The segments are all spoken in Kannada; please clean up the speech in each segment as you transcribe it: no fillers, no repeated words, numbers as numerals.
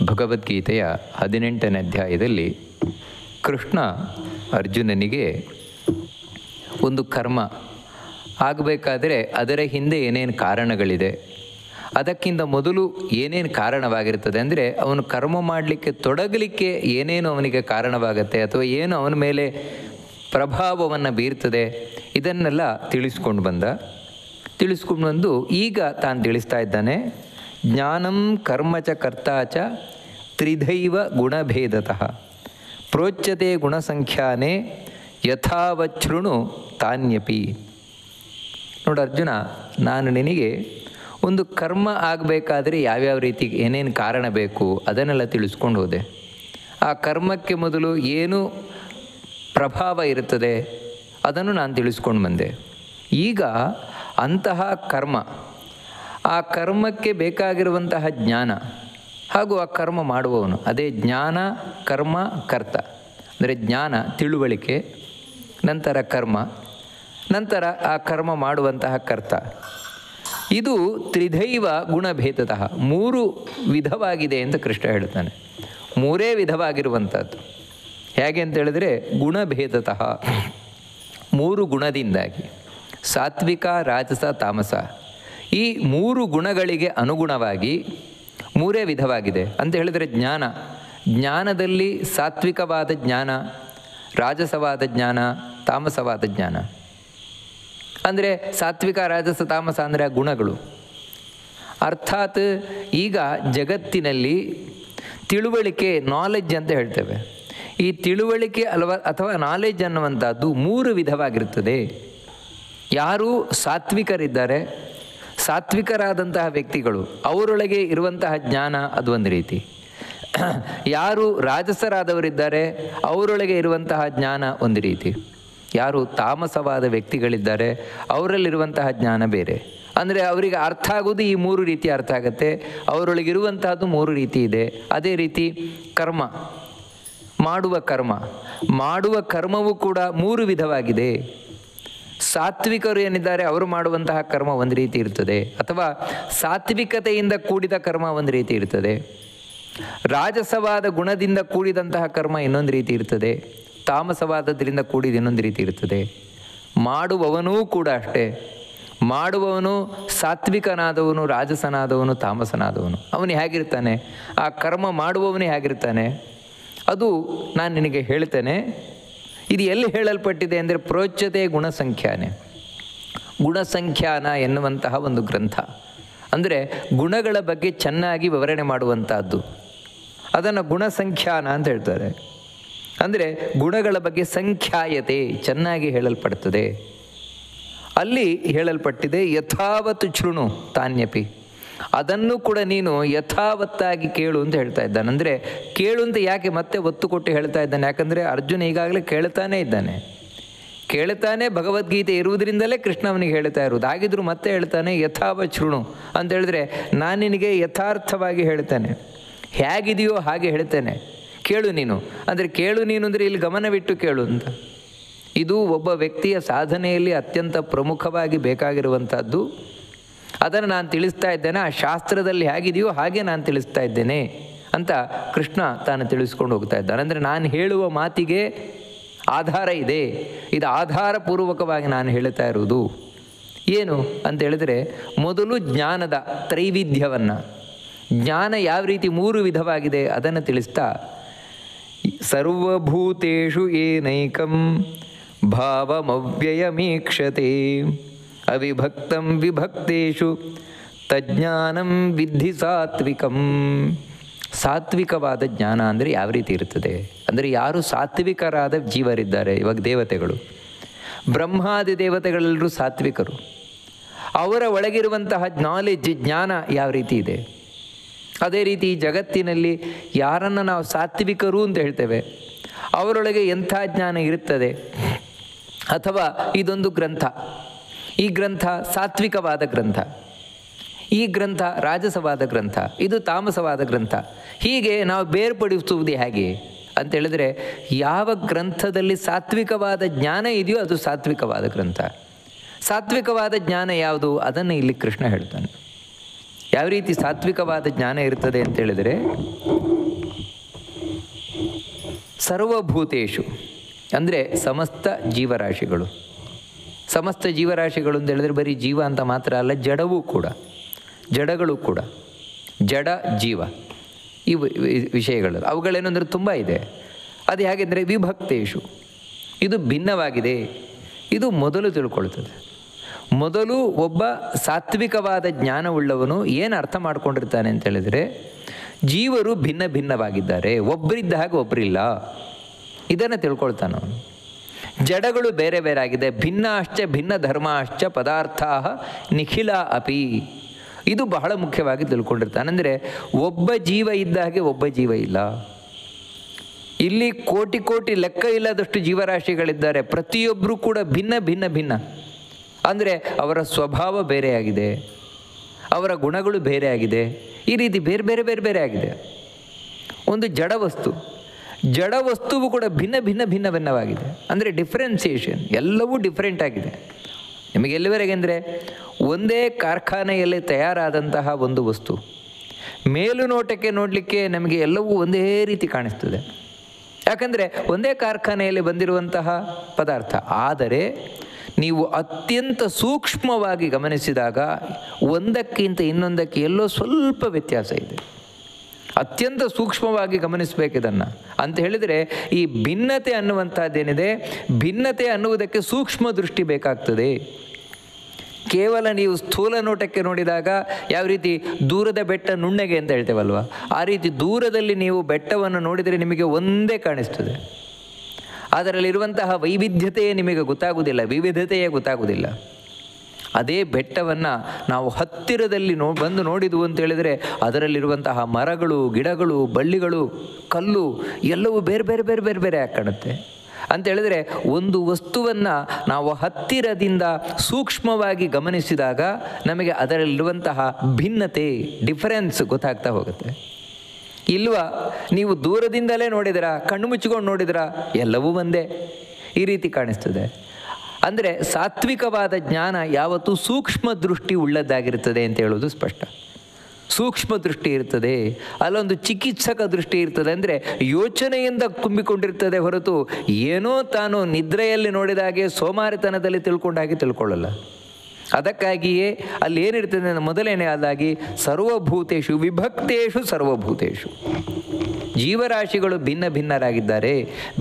ಭಗವದ್ಗೀತೆಯ 18ನೇ ಅಧ್ಯಾಯದಲ್ಲಿ ಕೃಷ್ಣ ಅರ್ಜುನನಿಗೆ ಒಂದು ಕರ್ಮ ಆಗಬೇಕಾದರೆ ಅದರ ಹಿಂದೆ ಏನೇನು ಕಾರಣಗಳಿದೆ, ಅದಕ್ಕಿಂತ ಮೊದಲು ಏನೇನು ಕಾರಣವಾಗಿರ್ತದೆ, ಅಂದರೆ ಅವನು ಕರ್ಮ ಮಾಡಲಿಕ್ಕೆ ತೊಡಗಲಿಕ್ಕೆ ಏನೇನು ಅವನಿಗೆ ಕಾರಣವಾಗತ್ತೆ ಅಥವಾ ಏನು ಅವನ ಮೇಲೆ ಪ್ರಭಾವವನ್ನು ಬೀರ್ತದೆ, ಇದನ್ನೆಲ್ಲ ತಿಳಿಸ್ಕೊಂಡು ಬಂದು ಈಗ ತಾನು ತಿಳಿಸ್ತಾ ಇದ್ದಾನೆ. ಜ್ಞಾನಂ ಕರ್ಮ ಚ ಕರ್ತಾ ಚ ತ್ರಿಧೈವ ಗುಣಭೇದತಃ ಪ್ರೋಚ್ಯತೆ ಗುಣಸಂಖ್ಯಾನೇ ಯಥಾವಚ್ಛೃಣು ತಾನ್ಯಪಿ. ನೋಡು ಅರ್ಜುನ, ನಾನು ನಿನಗೆ ಒಂದು ಕರ್ಮ ಆಗಬೇಕಾದ್ರೆ ಯಾವ್ಯಾವ ರೀತಿ ಏನೇನು ಕಾರಣ ಬೇಕು ಅದನ್ನೆಲ್ಲ ತಿಳಿಸ್ಕೊಂಡು ಹೋದೆ. ಆ ಕರ್ಮಕ್ಕೆ ಮೊದಲು ಏನು ಪ್ರಭಾವ ಇರುತ್ತದೆ ಅದನ್ನು ನಾನು ತಿಳಿಸ್ಕೊಂಡು ಬಂದೆ. ಈಗ ಅಂತಹ ಕರ್ಮ, ಆ ಕರ್ಮಕ್ಕೆ ಬೇಕಾಗಿರುವಂತಹ ಜ್ಞಾನ ಹಾಗೂ ಆ ಕರ್ಮ ಮಾಡುವವನು, ಅದೇ ಜ್ಞಾನ ಕರ್ಮ ಕರ್ತ. ಅಂದರೆ ಜ್ಞಾನ ತಿಳುವಳಿಕೆ, ನಂತರ ಕರ್ಮ, ನಂತರ ಆ ಕರ್ಮ ಮಾಡುವಂತಹ ಕರ್ತ. ಇದು ತ್ರಿಧೈವ ಗುಣಭೇದತಃ, 3 ವಿಧವಾಗಿದೆ ಅಂತ ಕೃಷ್ಣ ಹೇಳ್ತಾನೆ. 3 ವಿಧವಾಗಿರುವಂಥದ್ದು. ಹೇಗೆ ಅಂತ ಹೇಳಿದ್ರೆ ಗುಣಭೇದತಃ, 3 ಗುಣದಿಂದಾಗಿ, ಸಾತ್ವಿಕ ರಾಜಸ ತಾಮಸ, ಈ 3 ಗುಣಗಳಿಗೆ ಅನುಗುಣವಾಗಿ 3 ವಿಧವಾಗಿದೆ ಅಂತ ಹೇಳಿದರೆ ಜ್ಞಾನದಲ್ಲಿ ಸಾತ್ವಿಕವಾದ ಜ್ಞಾನ, ರಾಜಸವಾದ ಜ್ಞಾನ, ತಾಮಸವಾದ ಜ್ಞಾನ. ಅಂದರೆ ಸಾತ್ವಿಕ ರಾಜಸ ತಾಮಸ ಅಂದರೆ ಆ ಗುಣಗಳು. ಅರ್ಥಾತ್ ಈಗ ಜಗತ್ತಿನಲ್ಲಿ ತಿಳುವಳಿಕೆ, ನಾಲೆಡ್ಜ್ ಅಂತ ಹೇಳ್ತೇವೆ. ಈ ತಿಳುವಳಿಕೆ ಅಥವಾ ನಾಲೆಡ್ಜ್ ಅನ್ನುವಂಥದ್ದು 3 ವಿಧವಾಗಿರುತ್ತದೆ. ಯಾರು ಸಾತ್ವಿಕರಿದ್ದಾರೆ, ಸಾತ್ವಿಕರಾದಂತಹ ವ್ಯಕ್ತಿಗಳು, ಅವರೊಳಗೆ ಇರುವಂತಹ ಜ್ಞಾನ ಅದು ಒಂದು ರೀತಿ. ಯಾರು ರಾಜಸರಾದವರಿದ್ದಾರೆ ಅವರೊಳಗೆ ಇರುವಂತಹ ಜ್ಞಾನ ಒಂದು ರೀತಿ. ಯಾರು ತಾಮಸವಾದ ವ್ಯಕ್ತಿಗಳಿದ್ದಾರೆ ಅವರಲ್ಲಿರುವಂತಹ ಜ್ಞಾನ ಬೇರೆ. ಅಂದರೆ ಅವರಿಗೆ ಅರ್ಥ ಆಗೋದು ಈ 3 ರೀತಿ ಅರ್ಥ ಆಗುತ್ತೆ. ಅವರೊಳಗಿರುವಂತಹದ್ದು 3 ರೀತಿ ಇದೆ. ಅದೇ ರೀತಿ ಮಾಡುವ ಕರ್ಮವೂ ಕೂಡ 3 ವಿಧವಾಗಿದೆ. ಸಾತ್ವಿಕರು ಏನಿದ್ದಾರೆ ಅವರು ಮಾಡುವಂತಹ ಕರ್ಮ ಒಂದು ರೀತಿ ಇರ್ತದೆ, ಅಥವಾ ಸಾತ್ವಿಕತೆಯಿಂದ ಕೂಡಿದ ಕರ್ಮ ಒಂದು ರೀತಿ ಇರ್ತದೆ. ರಾಜಸವಾದ ಗುಣದಿಂದ ಕೂಡಿದಂತಹ ಕರ್ಮ ಇನ್ನೊಂದು ರೀತಿ ಇರ್ತದೆ, ತಾಮಸವಾದದ್ರಿಂದ ಕೂಡಿದ ಇನ್ನೊಂದು ರೀತಿ ಇರ್ತದೆ. ಮಾಡುವವನೂ ಕೂಡ ಅಷ್ಟೇ. ಮಾಡುವವನು ಸಾತ್ವಿಕನಾದವನು, ರಾಜಸನಾದವನು, ತಾಮಸನಾದವನು, ಅವನು ಹೇಗಿರ್ತಾನೆ, ಆ ಕರ್ಮ ಮಾಡುವವನೇ ಹೇಗಿರ್ತಾನೆ, ಅದು ನಾನು ನಿನಗೆ ಹೇಳ್ತೇನೆ. ಇದು ಎಲ್ಲಿ ಹೇಳಲ್ಪಟ್ಟಿದೆ ಅಂದರೆ ಪ್ರೋಚ್ಯತೆ ಗುಣಸಂಖ್ಯಾನ ಎನ್ನುವಂತಹ ಒಂದು ಗ್ರಂಥ. ಅಂದರೆ ಗುಣಗಳ ಬಗ್ಗೆ ಚೆನ್ನಾಗಿ ವಿವರಣೆ ಮಾಡುವಂತಹದ್ದು, ಅದನ್ನು ಗುಣಸಂಖ್ಯಾನ ಅಂತ ಹೇಳ್ತಾರೆ. ಅಂದರೆ ಗುಣಗಳ ಬಗ್ಗೆ ಸಂಖ್ಯಾಯತೆ ಚೆನ್ನಾಗಿ ಹೇಳಲ್ಪಡ್ತದೆ. ಅಲ್ಲಿ ಹೇಳಲ್ಪಟ್ಟಿದೆ ಯಥಾವತ್ ಶೃಣು ತಾನ್ಯಪಿ, ಅದನ್ನು ಕೂಡ ನೀನು ಯಥಾವತ್ತಾಗಿ ಕೇಳು ಅಂತ ಹೇಳ್ತಾ ಇದ್ದಾನೆ. ಅಂದರೆ ಕೇಳು ಅಂತ ಯಾಕೆ ಮತ್ತೆ ಒತ್ತು ಕೊಟ್ಟು ಹೇಳ್ತಾ ಇದ್ದಾನೆ? ಯಾಕಂದರೆ ಅರ್ಜುನ ಈಗಾಗಲೇ ಕೇಳ್ತಾನೆ ಭಗವದ್ಗೀತೆ ಇರುವುದರಿಂದಲೇ ಕೃಷ್ಣ ಅವನಿಗೆ ಹೇಳ್ತಾ ಇರುವುದು. ಹಾಗಿದ್ರು ಮತ್ತೆ ಹೇಳ್ತಾನೆ ಯಥಾವತ್ ಶೃಣು ಅಂತ ಹೇಳಿದ್ರೆ ನಾನು ನಿನಗೆ ಯಥಾರ್ಥವಾಗಿ ಹೇಳ್ತೇನೆ, ಹೇಗಿದೆಯೋ ಹಾಗೆ ಹೇಳ್ತೇನೆ, ಕೇಳು ನೀನು. ಅಂದರೆ ಕೇಳು ನೀನು ಅಂದರೆ ಇಲ್ಲಿ ಗಮನವಿಟ್ಟು ಕೇಳು ಅಂತ. ಇದು ಒಬ್ಬ ವ್ಯಕ್ತಿಯ ಸಾಧನೆಯಲ್ಲಿ ಅತ್ಯಂತ ಪ್ರಮುಖವಾಗಿ ಬೇಕಾಗಿರುವಂಥದ್ದು. ಅದನ್ನು ನಾನು ತಿಳಿಸ್ತಾ ಇದ್ದೇನೆ, ಆ ಶಾಸ್ತ್ರದಲ್ಲಿ ಹೇಗಿದೆಯೋ ಹಾಗೆ ನಾನು ತಿಳಿಸ್ತಾ ಇದ್ದೇನೆ ಅಂತ ಕೃಷ್ಣ ತಾನು ತಿಳಿಸ್ಕೊಂಡು ಹೋಗ್ತಾ ಇದ್ದಾನೆ. ಅಂದರೆ ನಾನು ಹೇಳುವ ಮಾತಿಗೆ ಆಧಾರ ಇದೆ, ಇದು ಆಧಾರಪೂರ್ವಕವಾಗಿ ನಾನು ಹೇಳ್ತಾ ಇರುವುದು. ಏನು ಅಂತ ಹೇಳಿದ್ರೆ, ಮೊದಲು ಜ್ಞಾನದ ತ್ರೈವಿಧ್ಯವನ್ನು, ಜ್ಞಾನ ಯಾವ ರೀತಿ 3 ವಿಧವಾಗಿದೆ ಅದನ್ನು ತಿಳಿಸ್ತಾ, ಸರ್ವಭೂತೇಷು ಏನೈಕಂ ಭಾವಮವ್ಯಯಮೀಕ್ಷತೆ ಅವಿಭಕ್ತಂ ವಿಭಕ್ತೇಷು ತಜ್ಞಾನಂ ವಿದ್ಧಿ ಸಾತ್ವಿಕಂ. ಸಾತ್ವಿಕವಾದ ಜ್ಞಾನ ಅಂದರೆ ಯಾವ ರೀತಿ ಇರ್ತದೆ ಅಂದರೆ, ಯಾರು ಸಾತ್ವಿಕರಾದ ಜೀವರಿದ್ದಾರೆ, ಇವಾಗ ದೇವತೆಗಳು, ಬ್ರಹ್ಮಾದಿ ದೇವತೆಗಳೆಲ್ಲರೂ ಸಾತ್ವಿಕರು. ಅವರ ಒಳಗಿರುವಂತಹ ನಾಲೆಡ್ಜ್, ಜ್ಞಾನ ಯಾವ ರೀತಿ ಇದೆ. ಅದೇ ರೀತಿ ಈ ಜಗತ್ತಿನಲ್ಲಿ ಯಾರನ್ನು ನಾವು ಸಾತ್ವಿಕರು ಅಂತ ಹೇಳ್ತೇವೆ ಅವರೊಳಗೆ ಎಂಥ ಜ್ಞಾನ ಇರುತ್ತದೆ. ಅಥವಾ ಇದೊಂದು ಗ್ರಂಥ, ಈ ಗ್ರಂಥ ಸಾತ್ವಿಕವಾದ ಗ್ರಂಥ, ಈ ಗ್ರಂಥ ರಾಜಸವಾದ ಗ್ರಂಥ, ಇದು ತಾಮಸವಾದ ಗ್ರಂಥ. ಹೀಗೆ ನಾವು ಬೇರ್ಪಡಿಸುವುದು ಹೇಗೆ ಅಂತ ಹೇಳಿದ್ರೆ, ಯಾವ ಗ್ರಂಥದಲ್ಲಿ ಸಾತ್ವಿಕವಾದ ಜ್ಞಾನ ಇದೆಯೋ ಅದು ಸಾತ್ವಿಕವಾದ ಗ್ರಂಥ. ಸಾತ್ವಿಕವಾದ ಜ್ಞಾನ ಯಾವುದು ಅದನ್ನು ಇಲ್ಲಿ ಕೃಷ್ಣ ಹೇಳ್ತಾನೆ. ಯಾವ ರೀತಿ ಸಾತ್ವಿಕವಾದ ಜ್ಞಾನ ಇರ್ತದೆ ಅಂತ ಹೇಳಿದರೆ, ಸರ್ವಭೂತೇಷು ಅಂದರೆ ಸಮಸ್ತ ಜೀವರಾಶಿಗಳು. ಸಮಸ್ತ ಜೀವರಾಶಿಗಳು ಅಂತ ಹೇಳಿದ್ರೆ ಬರೀ ಜೀವ ಅಂತ ಮಾತ್ರ ಅಲ್ಲ, ಜಡವೂ ಕೂಡ, ಜಡಗಳು ಕೂಡ, ಜಡ ಜೀವ ಈ ವಿಷಯಗಳು ಅವುಗಳೇನೆಂದರೆ ತುಂಬ ಇದೆ. ಅದು ಹೇಗೆಂದರೆ ವಿಭಕ್ತೇಷು, ಇದು ಭಿನ್ನವಾಗಿದೆ. ಇದು ಮೊದಲು ತಿಳ್ಕೊಳ್ತದೆ. ಮೊದಲು ಒಬ್ಬ ಸಾತ್ವಿಕವಾದ ಜ್ಞಾನವುಳ್ಳವನು ಏನು ಅರ್ಥ ಮಾಡ್ಕೊಂಡಿರ್ತಾನೆ ಅಂತ ಹೇಳಿದರೆ, ಜೀವರು ಭಿನ್ನ ಭಿನ್ನವಾಗಿದ್ದಾರೆ, ಒಬ್ಬರಿದ್ದ ಹಾಗೆ ಒಬ್ಬರಿಲ್ಲ, ಇದನ್ನು ತಿಳ್ಕೊಳ್ತಾನೆ ಅವನು. ಜಡಗಳು ಬೇರೆ ಬೇರೆ ಆಗಿದೆ, ಭಿನ್ನಾಶ್ಚ ಭಿನ್ನ ಧರ್ಮಾಶ್ಚ ಪದಾರ್ಥಾ ನಿಖಿಲ ಅಪಿ, ಇದು ಬಹಳ ಮುಖ್ಯವಾಗಿ ತಿಳ್ಕೊಂಡಿರ್ತಾನೆ. ಅಂದರೆ ಒಬ್ಬ ಜೀವ ಇದ್ದ ಹಾಗೆ ಒಬ್ಬ ಜೀವ ಇಲ್ಲ. ಇಲ್ಲಿ ಕೋಟಿ ಕೋಟಿ ಲೆಕ್ಕ ಇಲ್ಲದಷ್ಟು ಜೀವರಾಶಿಗಳಿದ್ದಾರೆ, ಪ್ರತಿಯೊಬ್ಬರೂ ಕೂಡ ಭಿನ್ನ ಭಿನ್ನ ಭಿನ್ನ. ಅಂದರೆ ಅವರ ಸ್ವಭಾವ ಬೇರೆಯಾಗಿದೆ, ಅವರ ಗುಣಗಳು ಬೇರೆ ಆಗಿದೆ, ಈ ರೀತಿ ಬೇರೆ ಬೇರೆ ಬೇರೆ ಬೇರೆ ಆಗಿದೆ. ಒಂದು ಜಡ ವಸ್ತುವು ಕೂಡ ಭಿನ್ನ ಭಿನ್ನ ಭಿನ್ನ ಭಿನ್ನವಾಗಿದೆ. ಅಂದರೆ ಡಿಫ್ರೆನ್ಸಿಯೇಷನ್, ಎಲ್ಲವೂ ಡಿಫ್ರೆಂಟ್ ಆಗಿದೆ. ನಿಮಗೆ ಎಲ್ಲಿವರೆಗೆ ಅಂದರೆ, ಒಂದೇ ಕಾರ್ಖಾನೆಯಲ್ಲಿ ತಯಾರಾದಂತಹ ಒಂದು ವಸ್ತು ಮೇಲುನೋಟಕ್ಕೆ ನೋಡಲಿಕ್ಕೆ ನಮಗೆ ಎಲ್ಲವೂ ಒಂದೇ ರೀತಿ ಕಾಣಿಸ್ತದೆ, ಯಾಕಂದರೆ ಒಂದೇ ಕಾರ್ಖಾನೆಯಲ್ಲಿ ಬಂದಿರುವಂತಹ ಪದಾರ್ಥ. ಆದರೆ ನೀವು ಅತ್ಯಂತ ಸೂಕ್ಷ್ಮವಾಗಿ ಗಮನಿಸಿದಾಗ ಒಂದಕ್ಕಿಂತ ಇನ್ನೊಂದಕ್ಕೆ ಎಲ್ಲೋ ಸ್ವಲ್ಪ ವ್ಯತ್ಯಾಸ ಇದೆ. ಅತ್ಯಂತ ಸೂಕ್ಷ್ಮವಾಗಿ ಗಮನಿಸಬೇಕಿದನ್ನು ಅಂತ ಹೇಳಿದರೆ, ಈ ಭಿನ್ನತೆ ಅನ್ನುವಂಥದ್ದೇನಿದೆ, ಭಿನ್ನತೆ ಅನ್ನುವುದಕ್ಕೆ ಸೂಕ್ಷ್ಮ ದೃಷ್ಟಿ ಬೇಕಾಗ್ತದೆ. ಕೇವಲ ನೀವು ಸ್ಥೂಲ ನೋಟಕ್ಕೆ ನೋಡಿದಾಗ ಯಾವ ರೀತಿ ದೂರದ ಬೆಟ್ಟ ನುಣ್ಣಗೆ ಅಂತ ಹೇಳ್ತೇವಲ್ವ, ಆ ರೀತಿ ದೂರದಲ್ಲಿ ನೀವು ಬೆಟ್ಟವನ್ನು ನೋಡಿದರೆ ನಿಮಗೆ ಒಂದೇ ಕಾಣಿಸ್ತದೆ. ಅದರಲ್ಲಿರುವಂತಹ ವೈವಿಧ್ಯತೆಯೇ ನಿಮಗೆ ಗೊತ್ತಾಗುವುದಿಲ್ಲ, ವಿವಿಧತೆಯೇ ಗೊತ್ತಾಗುವುದಿಲ್ಲ. ಅದೇ ಬೆಟ್ಟವನ್ನು ನಾವು ಹತ್ತಿರದಲ್ಲಿ ಬಂದು ನೋಡಿದ್ವು ಅಂತ ಹೇಳಿದರೆ ಅದರಲ್ಲಿರುವಂತಹ ಮರಗಳು, ಗಿಡಗಳು, ಬಳ್ಳಿಗಳು, ಕಲ್ಲು ಎಲ್ಲವೂ ಬೇರೆ ಬೇರೆ ಬೇರೆ ಬೇರೆ ಬೇರೆ ಆಗಿ ಕಾಣುತ್ತೆ. ಅಂತೇಳಿದರೆ ಒಂದು ವಸ್ತುವನ್ನು ನಾವು ಹತ್ತಿರದಿಂದ ಸೂಕ್ಷ್ಮವಾಗಿ ಗಮನಿಸಿದಾಗ ನಮಗೆ ಅದರಲ್ಲಿರುವಂತಹ ಭಿನ್ನತೆ, ಡಿಫರೆನ್ಸ್ ಗೊತ್ತಾಗ್ತಾ ಹೋಗುತ್ತೆ. ಇಲ್ವಾ, ನೀವು ದೂರದಿಂದಲೇ ನೋಡಿದಿರಾ, ಕಣ್ಣು ಮುಚ್ಚಿಕೊಂಡು ನೋಡಿದಿರಾ, ಎಲ್ಲವೂ ಒಂದೇ ಈ ರೀತಿ ಕಾಣಿಸ್ತದೆ. ಅಂದರೆ ಸಾತ್ವಿಕವಾದ ಜ್ಞಾನ ಯಾವತ್ತೂ ಸೂಕ್ಷ್ಮ ದೃಷ್ಟಿ ಉಳ್ಳದ್ದಾಗಿರ್ತದೆ ಅಂತ ಹೇಳೋದು ಸ್ಪಷ್ಟ. ಸೂಕ್ಷ್ಮ ದೃಷ್ಟಿ ಇರ್ತದೆ, ಅಲ್ಲೊಂದು ಚಿಕಿತ್ಸಕ ದೃಷ್ಟಿ ಇರ್ತದೆ. ಅಂದರೆ ಯೋಚನೆಯಿಂದ ತುಂಬಿಕೊಂಡಿರ್ತದೆ ಹೊರತು ಏನೋ ತಾನು ನಿದ್ರೆಯಲ್ಲಿ ನೋಡಿದಾಗೆ ಸೋಮಾರಿತನದಲ್ಲಿ ತಿಳ್ಕೊಂಡಾಗಿ ತಿಳ್ಕೊಳ್ಳಲ್ಲ. ಅದಕ್ಕಾಗಿಯೇ ಅಲ್ಲಿ ಏನಿರ್ತದೆ ಮೊದಲೇನೇ ಆದಾಗಿ ಸರ್ವಭೂತೇಷು ವಿಭಕ್ತೇಷು ಸರ್ವಭೂತೇಷು, ಜೀವರಾಶಿಗಳು ಭಿನ್ನ ಭಿನ್ನರಾಗಿದ್ದಾರೆ.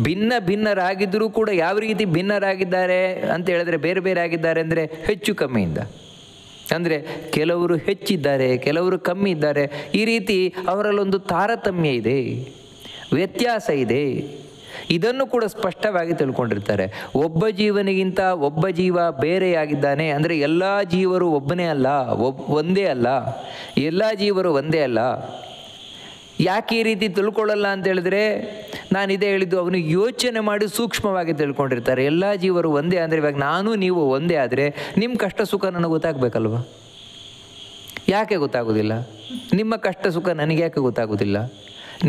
ಭಿನ್ನ ಭಿನ್ನರಾಗಿದ್ದರೂ ಕೂಡ ಯಾವ ರೀತಿ ಭಿನ್ನರಾಗಿದ್ದಾರೆ ಅಂತ ಹೇಳಿದ್ರೆ, ಬೇರೆ ಬೇರೆ ಆಗಿದ್ದಾರೆ ಅಂದರೆ ಹೆಚ್ಚು ಕಮ್ಮಿಯಿಂದ. ಅಂದರೆ ಕೆಲವರು ಹೆಚ್ಚಿದ್ದಾರೆ, ಕೆಲವರು ಕಮ್ಮಿ ಇದ್ದಾರೆ. ಈ ರೀತಿ ಅವರಲ್ಲೊಂದು ತಾರತಮ್ಯ ಇದೆ, ವ್ಯತ್ಯಾಸ ಇದೆ. ಇದನ್ನು ಕೂಡ ಸ್ಪಷ್ಟವಾಗಿ ತಿಳ್ಕೊಂಡಿರ್ತಾರೆ. ಒಬ್ಬ ಜೀವನಿಗಿಂತ ಒಬ್ಬ ಜೀವ ಬೇರೆಯಾಗಿದ್ದಾನೆ ಅಂದರೆ ಎಲ್ಲ ಜೀವರು ಒಬ್ಬನೇ ಅಲ್ಲ, ಒಂದೇ ಅಲ್ಲ, ಎಲ್ಲ ಜೀವರು ಒಂದೇ ಅಲ್ಲ. ಯಾಕೆ ಈ ರೀತಿ ತಿಳ್ಕೊಳ್ಳಲ್ಲ ಅಂತ ಹೇಳಿದ್ರೆ, ನಾನಿದೇ ಹೇಳಿದ್ದು, ಅವನು ಯೋಚನೆ ಮಾಡಿ ಸೂಕ್ಷ್ಮವಾಗಿ ತಿಳ್ಕೊಂಡಿರ್ತಾರೆ. ಎಲ್ಲ ಜೀವರು ಒಂದೇ ಅಂದರೆ, ಇವಾಗ ನಾನು ನೀವು ಒಂದೇ ಆದರೆ ನಿಮ್ಮ ಕಷ್ಟ ಸುಖ ನನಗೆ ಗೊತ್ತಾಗಬೇಕಲ್ವ? ಯಾಕೆ ಗೊತ್ತಾಗೋದಿಲ್ಲ? ನಿಮ್ಮ ಕಷ್ಟ ಸುಖ ನನಗೆ ಯಾಕೆ ಗೊತ್ತಾಗೋದಿಲ್ಲ?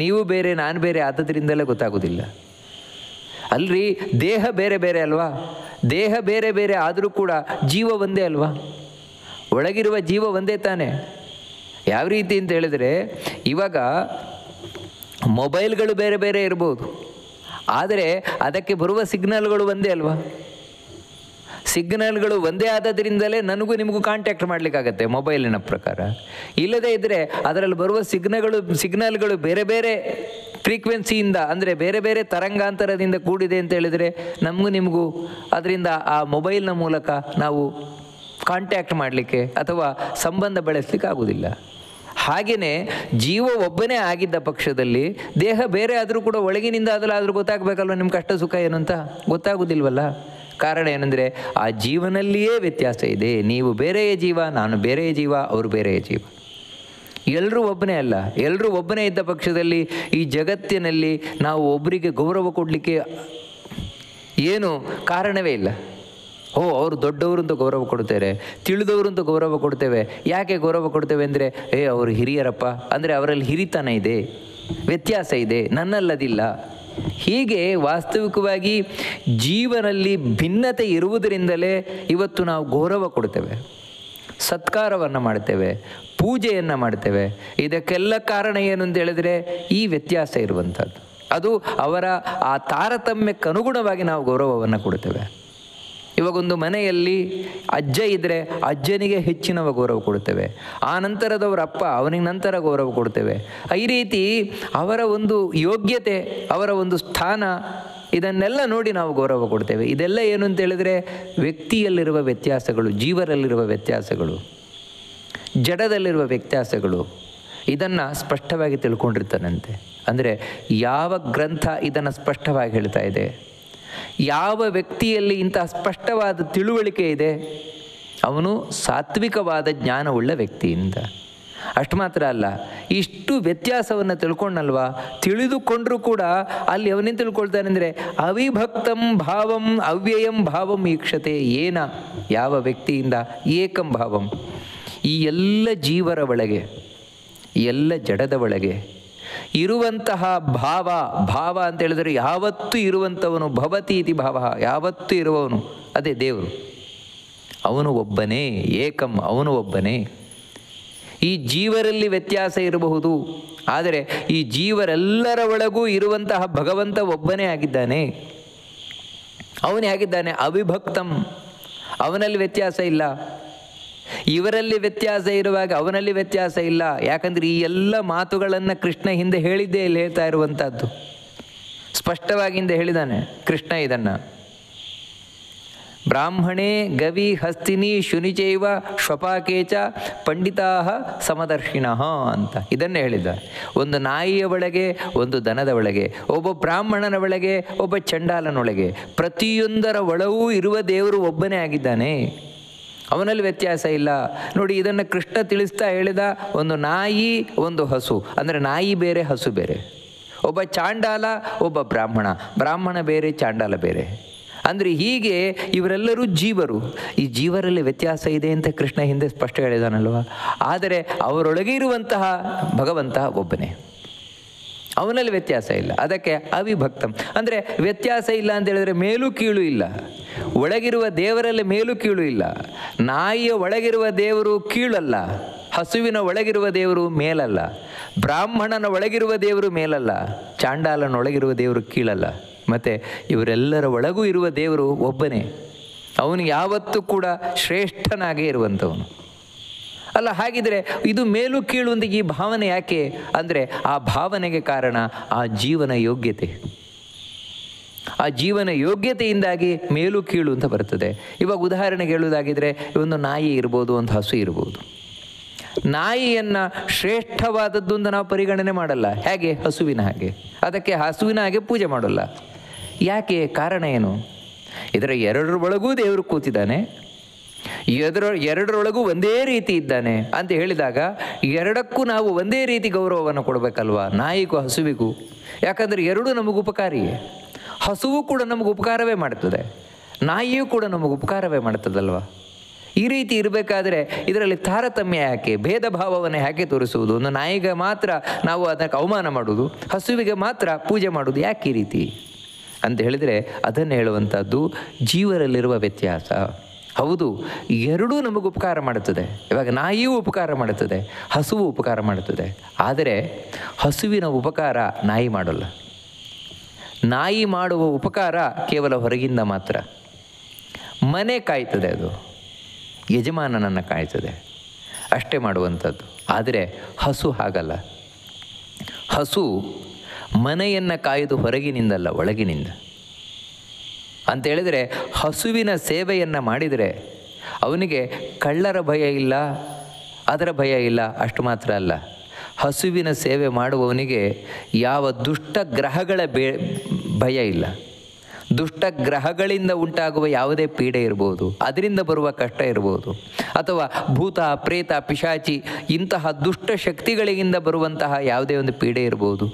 ನೀವು ಬೇರೆ ನಾನು ಬೇರೆ ಆದ್ದರಿಂದಲೇ ಗೊತ್ತಾಗೋದಿಲ್ಲ ಅಲ್ರಿ. ದೇಹ ಬೇರೆ ಬೇರೆ ಅಲ್ವಾ? ದೇಹ ಬೇರೆ ಬೇರೆ ಆದರೂ ಕೂಡ ಜೀವ ಒಂದೇ ಅಲ್ವಾ? ಒಳಗಿರುವ ಜೀವ ಒಂದೇ ತಾನೇ. ಯಾವ ರೀತಿ ಅಂತ ಹೇಳಿದರೆ, ಇವಾಗ ಮೊಬೈಲ್ಗಳು ಬೇರೆ ಬೇರೆ ಇರ್ಬೋದು, ಆದರೆ ಅದಕ್ಕೆ ಬರುವ ಸಿಗ್ನಲ್ಗಳು ಒಂದೇ ಅಲ್ವಾ? ಸಿಗ್ನಲ್ಗಳು ಒಂದೇ ಆದ್ದರಿಂದಲೇ ನನಗೂ ನಿಮಗೂ ಕಾಂಟ್ಯಾಕ್ಟ್ ಮಾಡಲಿಕ್ಕಾಗತ್ತೆ ಮೊಬೈಲಿನ ಪ್ರಕಾರ. ಇಲ್ಲದೇ ಇದ್ದರೆ ಅದರಲ್ಲಿ ಬರುವ ಸಿಗ್ನಲ್ಗಳು ಬೇರೆ ಬೇರೆ ಫ್ರೀಕ್ವೆನ್ಸಿಯಿಂದ, ಅಂದರೆ ಬೇರೆ ಬೇರೆ ತರಂಗಾಂತರದಿಂದ ಕೂಡಿದೆ ಅಂತ ಹೇಳಿದರೆ ನಮಗೂ ನಿಮಗೂ ಅದರಿಂದ ಆ ಮೊಬೈಲ್ನ ಮೂಲಕ ನಾವು ಕಾಂಟ್ಯಾಕ್ಟ್ ಮಾಡಲಿಕ್ಕೆ ಅಥವಾ ಸಂಬಂಧ ಬೆಳೆಸಲಿಕ್ಕೆ ಆಗೋದಿಲ್ಲ. ಹಾಗೆಯೇ ಜೀವ ಒಬ್ಬನೇ ಆಗಿದ್ದ ಪಕ್ಷದಲ್ಲಿ ದೇಹ ಬೇರೆ ಆದರೂ ಕೂಡ ಒಳಗಿನಿಂದ ಅದಲಾದರೂ ಗೊತ್ತಾಗಬೇಕಲ್ವ ನಿಮ್ಮ ಕಷ್ಟ ಸುಖ ಏನು ಅಂತ? ಗೊತ್ತಾಗೋದಿಲ್ವಲ್ಲ. ಕಾರಣ ಏನಂದರೆ ಆ ಜೀವನಲ್ಲಿಯೇ ವ್ಯತ್ಯಾಸ ಇದೆ. ನೀವು ಬೇರೆಯೇ ಜೀವ, ನಾನು ಬೇರೆಯೇ ಜೀವ, ಅವರು ಬೇರೆಯೇ ಜೀವ. ಎಲ್ಲರೂ ಒಬ್ಬನೇ ಅಲ್ಲ. ಎಲ್ಲರೂ ಒಬ್ಬನೇ ಇದ್ದ ಪಕ್ಷದಲ್ಲಿ ಈ ಜಗತ್ತಿನಲ್ಲಿ ನಾವು ಒಬ್ಬರಿಗೆ ಗೌರವ ಕೊಡಲಿಕ್ಕೆ ಏನು ಕಾರಣವೇ ಇಲ್ಲ. ಅವರು ದೊಡ್ಡವರು ಅಂತ ಗೌರವ ಕೊಡ್ತೇವೆ, ತಿಳಿದವರು ಅಂತ ಗೌರವ ಕೊಡ್ತೇವೆ. ಯಾಕೆ ಗೌರವ ಕೊಡ್ತೇವೆ ಅಂದರೆ, ಅವರು ಹಿರಿಯರಪ್ಪ ಅಂದರೆ ಅವರಲ್ಲಿ ಹಿರಿತನ ಇದೆ, ವ್ಯತ್ಯಾಸ ಇದೆ, ನನ್ನಲ್ಲದಿಲ್ಲ. ಹೀಗೆ ವಾಸ್ತವಿಕವಾಗಿ ಜೀವನಲ್ಲಿ ಭಿನ್ನತೆ ಇರುವುದರಿಂದಲೇ ಇವತ್ತು ನಾವು ಗೌರವ ಕೊಡ್ತೇವೆ, ಸತ್ಕಾರವನ್ನು ಮಾಡ್ತೇವೆ, ಪೂಜೆಯನ್ನು ಮಾಡ್ತೇವೆ. ಇದಕ್ಕೆಲ್ಲ ಕಾರಣ ಏನು ಅಂತ ಹೇಳಿದರೆ ಈ ವ್ಯತ್ಯಾಸ ಇರುವಂಥದ್ದು. ಅದು ಅವರ ಆ ತಾರತಮ್ಯಕ್ಕನುಗುಣವಾಗಿ ನಾವು ಗೌರವವನ್ನು ಕೊಡ್ತೇವೆ. ಇವಾಗೊಂದು ಮನೆಯಲ್ಲಿ ಅಜ್ಜ ಇದ್ದರೆ ಅಜ್ಜನಿಗೆ ಹೆಚ್ಚಿನ ಗೌರವ ಕೊಡ್ತೇವೆ, ಆ ನಂತರದವರ ಅಪ್ಪ ಅವನಿಗೆ ನಂತರ ಗೌರವ ಕೊಡ್ತೇವೆ. ಈ ರೀತಿ ಅವರ ಒಂದು ಯೋಗ್ಯತೆ, ಅವರ ಒಂದು ಸ್ಥಾನ, ಇದನ್ನೆಲ್ಲ ನೋಡಿ ನಾವು ಗೌರವ ಕೊಡ್ತೇವೆ. ಇದೆಲ್ಲ ಏನು ಅಂತ ಹೇಳಿದರೆ ವ್ಯಕ್ತಿಯಲ್ಲಿರುವ ವ್ಯತ್ಯಾಸಗಳು, ಜೀವರಲ್ಲಿರುವ ವ್ಯತ್ಯಾಸಗಳು, ಜಡದಲ್ಲಿರುವ ವ್ಯತ್ಯಾಸಗಳು. ಇದನ್ನು ಸ್ಪಷ್ಟವಾಗಿ ತಿಳ್ಕೊಂಡಿರ್ತಾನಂತೆ. ಅಂದರೆ ಯಾವ ಗ್ರಂಥ ಇದನ್ನು ಸ್ಪಷ್ಟವಾಗಿ ಹೇಳ್ತಾ ಇದೆ, ಯಾವ ವ್ಯಕ್ತಿಯಲ್ಲಿ ಇಂತಹ ಸ್ಪಷ್ಟವಾದ ತಿಳುವಳಿಕೆ ಇದೆ, ಅವನು ಸಾತ್ವಿಕವಾದ ಜ್ಞಾನವುಳ್ಳ ವ್ಯಕ್ತಿಯಿಂದ. ಅಷ್ಟು ಮಾತ್ರ ಅಲ್ಲ, ಇಷ್ಟು ವ್ಯತ್ಯಾಸವನ್ನು ತಿಳ್ಕೊಂಡಲ್ವಾ, ತಿಳಿದುಕೊಂಡರೂ ಕೂಡ ಅಲ್ಲಿ ಅವನೇನು ತಿಳ್ಕೊಳ್ತಾನೆ ಅಂದರೆ ಅವಿಭಕ್ತಂ ಭಾವಂ ಅವ್ಯಯಂ ಭಾವಂ ಈಕ್ಷತೆ. ಏನ ಯಾವ ವ್ಯಕ್ತಿಯಿಂದ ಏಕಂ ಭಾವಂ, ಈ ಎಲ್ಲ ಜೀವರ ಒಳಗೆ, ಎಲ್ಲ ಜಡದ ಒಳಗೆ ಇರುವಂತಹ ಭಾವ ಅಂತ ಹೇಳಿದರೆ ಯಾವತ್ತೂ ಇರುವಂಥವನು, ಭವತಿ ಇತಿ ಭಾವ, ಯಾವತ್ತೂ ಇರುವವನು ಅದೇ ದೇವರು. ಅವನು ಒಬ್ಬನೇ, ಏಕಂ, ಅವನು ಒಬ್ಬನೇ. ಈ ಜೀವರಲ್ಲಿ ವ್ಯತ್ಯಾಸ ಇರಬಹುದು, ಆದರೆ ಈ ಜೀವರೆಲ್ಲರ ಒಳಗೂ ಇರುವಂತಹ ಭಗವಂತ ಒಬ್ಬನೇ ಆಗಿದ್ದಾನೆ. ಅವನೇ ಆಗಿದ್ದಾನೆ ಅವಿಭಕ್ತಂ, ಅವನಲ್ಲಿ ವ್ಯತ್ಯಾಸ ಇಲ್ಲ. ಇವರಲ್ಲಿ ವ್ಯತ್ಯಾಸ ಇರುವಾಗ ಅವನಲ್ಲಿ ವ್ಯತ್ಯಾಸ ಇಲ್ಲ. ಯಾಕಂದರೆ ಈ ಎಲ್ಲ ಮಾತುಗಳನ್ನು ಕೃಷ್ಣ ಹಿಂದೆ ಹೇಳಿದ್ದೇ ಇಲ್ಲಿ ಹೇಳ್ತಾ ಇರುವಂಥದ್ದು. ಸ್ಪಷ್ಟವಾಗಿ ಹಿಂದೆ ಹೇಳಿದ್ದಾನೆ ಕೃಷ್ಣ ಇದನ್ನು. ಬ್ರಾಹ್ಮಣೇ ಗವಿ ಹಸ್ತಿನಿ ಶುನಿಚೈವ ಶ್ವಪಾಕೇಚ ಪಂಡಿತಾ ಸಮದರ್ಶಿನಃ ಅಂತ ಇದನ್ನೇ ಹೇಳಿದ್ದ. ಒಂದು ನಾಯಿಯ ಒಳಗೆ, ಒಂದು ದನದ ಒಳಗೆ, ಒಬ್ಬ ಬ್ರಾಹ್ಮಣನ ಒಳಗೆ, ಒಬ್ಬ ಚಂಡಾಲನೊಳಗೆ, ಪ್ರತಿಯೊಂದರ ಒಳಗೂ ಇರುವ ದೇವರು ಒಬ್ಬನೇ ಆಗಿದ್ದಾನೆ. ಅವನಲ್ಲಿ ವ್ಯತ್ಯಾಸ ಇಲ್ಲ. ನೋಡಿ, ಇದನ್ನು ಕೃಷ್ಣ ತಿಳಿಸ್ತಾ ಹೇಳಿದ, ಒಂದು ನಾಯಿ, ಒಂದು ಹಸು, ಅಂದರೆ ನಾಯಿ ಬೇರೆ, ಹಸು ಬೇರೆ. ಒಬ್ಬ ಚಾಂಡಾಲ, ಒಬ್ಬ ಬ್ರಾಹ್ಮಣ, ಬ್ರಾಹ್ಮಣ ಬೇರೆ, ಚಾಂಡಾಲ ಬೇರೆ. ಅಂದರೆ ಹೀಗೆ ಇವರೆಲ್ಲರೂ ಜೀವರು. ಈ ಜೀವರಲ್ಲಿ ವ್ಯತ್ಯಾಸ ಇದೆ ಅಂತ ಕೃಷ್ಣ ಹಿಂದೆ ಸ್ಪಷ್ಟ ಹೇಳಿದಾನಲ್ವ. ಆದರೆ ಅವರೊಳಗೆ ಇರುವಂತಹ ಭಗವಂತ ಒಬ್ಬನೇ, ಅವನಲ್ಲಿ ವ್ಯತ್ಯಾಸ ಇಲ್ಲ. ಅದಕ್ಕೆ ಅವಿಭಕ್ತಂ ಅಂದರೆ ವ್ಯತ್ಯಾಸ ಇಲ್ಲ ಅಂತ ಹೇಳಿದ್ರೆ ಮೇಲೂ ಕೀಳು ಇಲ್ಲ. ಒಳಗಿರುವ ದೇವರಲ್ಲಿ ಮೇಲೂ ಕೀಳು ಇಲ್ಲ. ನಾಯಿಯ ಒಳಗಿರುವ ದೇವರು ಕೀಳಲ್ಲ, ಹಸುವಿನ ಒಳಗಿರುವ ದೇವರು ಮೇಲಲ್ಲ, ಬ್ರಾಹ್ಮಣನ ಒಳಗಿರುವ ದೇವರು ಮೇಲಲ್ಲ, ಚಾಂಡಾಲನ ಒಳಗಿರುವ ದೇವರು ಕೀಳಲ್ಲ. ಮತ್ತು ಇವರೆಲ್ಲರ ಒಳಗೂ ಇರುವ ದೇವರು ಒಬ್ಬನೇ. ಅವನು ಯಾವತ್ತೂ ಕೂಡ ಶ್ರೇಷ್ಠನಾಗೇ ಇರುವಂಥವನು ಅಲ್ಲ. ಹಾಗಿದ್ರೆ ಇದು ಮೇಲು ಕೀಳು ಅಂತ ಈ ಭಾವನೆ ಯಾಕೆ ಅಂದರೆ ಆ ಭಾವನೆಗೆ ಕಾರಣ ಆ ಜೀವನ ಯೋಗ್ಯತೆ. ಆ ಜೀವನ ಯೋಗ್ಯತೆಯಿಂದಾಗಿ ಮೇಲು ಕೀಳು ಅಂತ ಬರ್ತದೆ. ಇವಾಗ ಉದಾಹರಣೆಗೆ ಹೇಳುವುದಾಗಿದ್ದರೆ, ಒಂದು ನಾಯಿ ಇರ್ಬೋದು, ಒಂದು ಹಸು ಇರ್ಬೋದು. ನಾಯಿಯನ್ನು ಶ್ರೇಷ್ಠವಾದದ್ದು ಅಂತ ನಾವು ಪರಿಗಣನೆ ಮಾಡಲ್ಲ. ಹೇಗೆ? ಹಸುವಿನ ಹಾಗೆ. ಅದಕ್ಕೆ ಹಸುವಿನ ಹಾಗೆ ಪೂಜೆ ಮಾಡೋಲ್ಲ. ಯಾಕೆ? ಕಾರಣ ಏನು? ಇದರ ಎರಡರ ಒಳಗೂ ದೇವರು ಕೂತಿದ್ದಾನೆ, ಎರಡರೊಳಗೂ ಒಂದೇ ರೀತಿ ಇದ್ದಾನೆ ಅಂತ ಹೇಳಿದಾಗ ಎರಡಕ್ಕೂ ನಾವು ಒಂದೇ ರೀತಿ ಗೌರವವನ್ನು ಕೊಡಬೇಕಲ್ವ, ನಾಯಿಗೂ ಹಸುವಿಗೂ. ಯಾಕಂದರೆ ಎರಡೂ ನಮಗೆ ಉಪಕಾರಿಯೇ. ಹಸುವು ಕೂಡ ನಮಗೆ ಉಪಕಾರವೇ ಮಾಡ್ತದೆ, ನಾಯಿಯೂ ಕೂಡ ನಮಗೆ ಉಪಕಾರವೇ ಮಾಡ್ತದಲ್ವ. ಈ ರೀತಿ ಇರಬೇಕಾದ್ರೆ ಇದರಲ್ಲಿ ತಾರತಮ್ಯ ಯಾಕೆ, ಭೇದ ಭಾವವನ್ನು ಯಾಕೆ ತೋರಿಸುವುದು? ಒಂದು ನಾಯಿಗೆ ಮಾತ್ರ ನಾವು ಅದಕ್ಕೆ ಅವಮಾನ ಮಾಡುವುದು, ಹಸುವಿಗೆ ಮಾತ್ರ ಪೂಜೆ ಮಾಡುವುದು, ಯಾಕೆ ಈ ರೀತಿ ಅಂತ ಹೇಳಿದರೆ ಅದನ್ನು ಹೇಳುವಂಥದ್ದು ಜೀವರಲ್ಲಿರುವ ವ್ಯತ್ಯಾಸ. ಹೌದು, ಎರಡೂ ನಮಗೆ ಉಪಕಾರ ಮಾಡುತ್ತದೆ. ಇವಾಗ ನಾಯಿಯೂ ಉಪಕಾರ ಮಾಡುತ್ತದೆ, ಹಸುವು ಉಪಕಾರ ಮಾಡುತ್ತದೆ. ಆದರೆ ಹಸುವಿನ ಉಪಕಾರ ನಾಯಿ ಮಾಡೋಲ್ಲ. ನಾಯಿ ಮಾಡುವ ಉಪಕಾರ ಕೇವಲ ಹೊರಗಿಂದ ಮಾತ್ರ. ಮನೆ ಕಾಯ್ತದೆ, ಅದು ಯಜಮಾನನನ್ನು ಕಾಯ್ತದೆ, ಅಷ್ಟೇ ಮಾಡುವಂಥದ್ದು. ಆದರೆ ಹಸು ಹಾಗಲ್ಲ. ಹಸು ಮನೆಯನ್ನು ಕಾಯುವುದು ಹೊರಗಿನಿಂದಲ್ಲ, ಒಳಗಿನಿಂದ. ಅಂತೇಳಿದರೆ ಹಸುವಿನ ಸೇವೆಯನ್ನು ಮಾಡಿದರೆ ಅವನಿಗೆ ಕಳ್ಳರ ಭಯ ಇಲ್ಲ, ಅದರ ಭಯ ಇಲ್ಲ. ಅಷ್ಟು ಮಾತ್ರ ಅಲ್ಲ, ಹಸುವಿನ ಸೇವೆ ಮಾಡುವವನಿಗೆ ಯಾವ ದುಷ್ಟ ಗ್ರಹಗಳ ಭಯ ಇಲ್ಲ. ದುಷ್ಟ ಗ್ರಹಗಳಿಂದ ಉಂಟಾಗುವ ಯಾವುದೇ ಪೀಡೆ ಇರ್ಬೋದು, ಅದರಿಂದ ಬರುವ ಕಷ್ಟ ಇರ್ಬೋದು, ಅಥವಾ ಭೂತ ಪ್ರೇತ ಪಿಶಾಚಿ ಇಂತಹ ದುಷ್ಟ ಶಕ್ತಿಗಳಿಂದ ಬರುವಂತಹ ಯಾವುದೇ ಒಂದು ಪೀಡೆ ಇರ್ಬೋದು,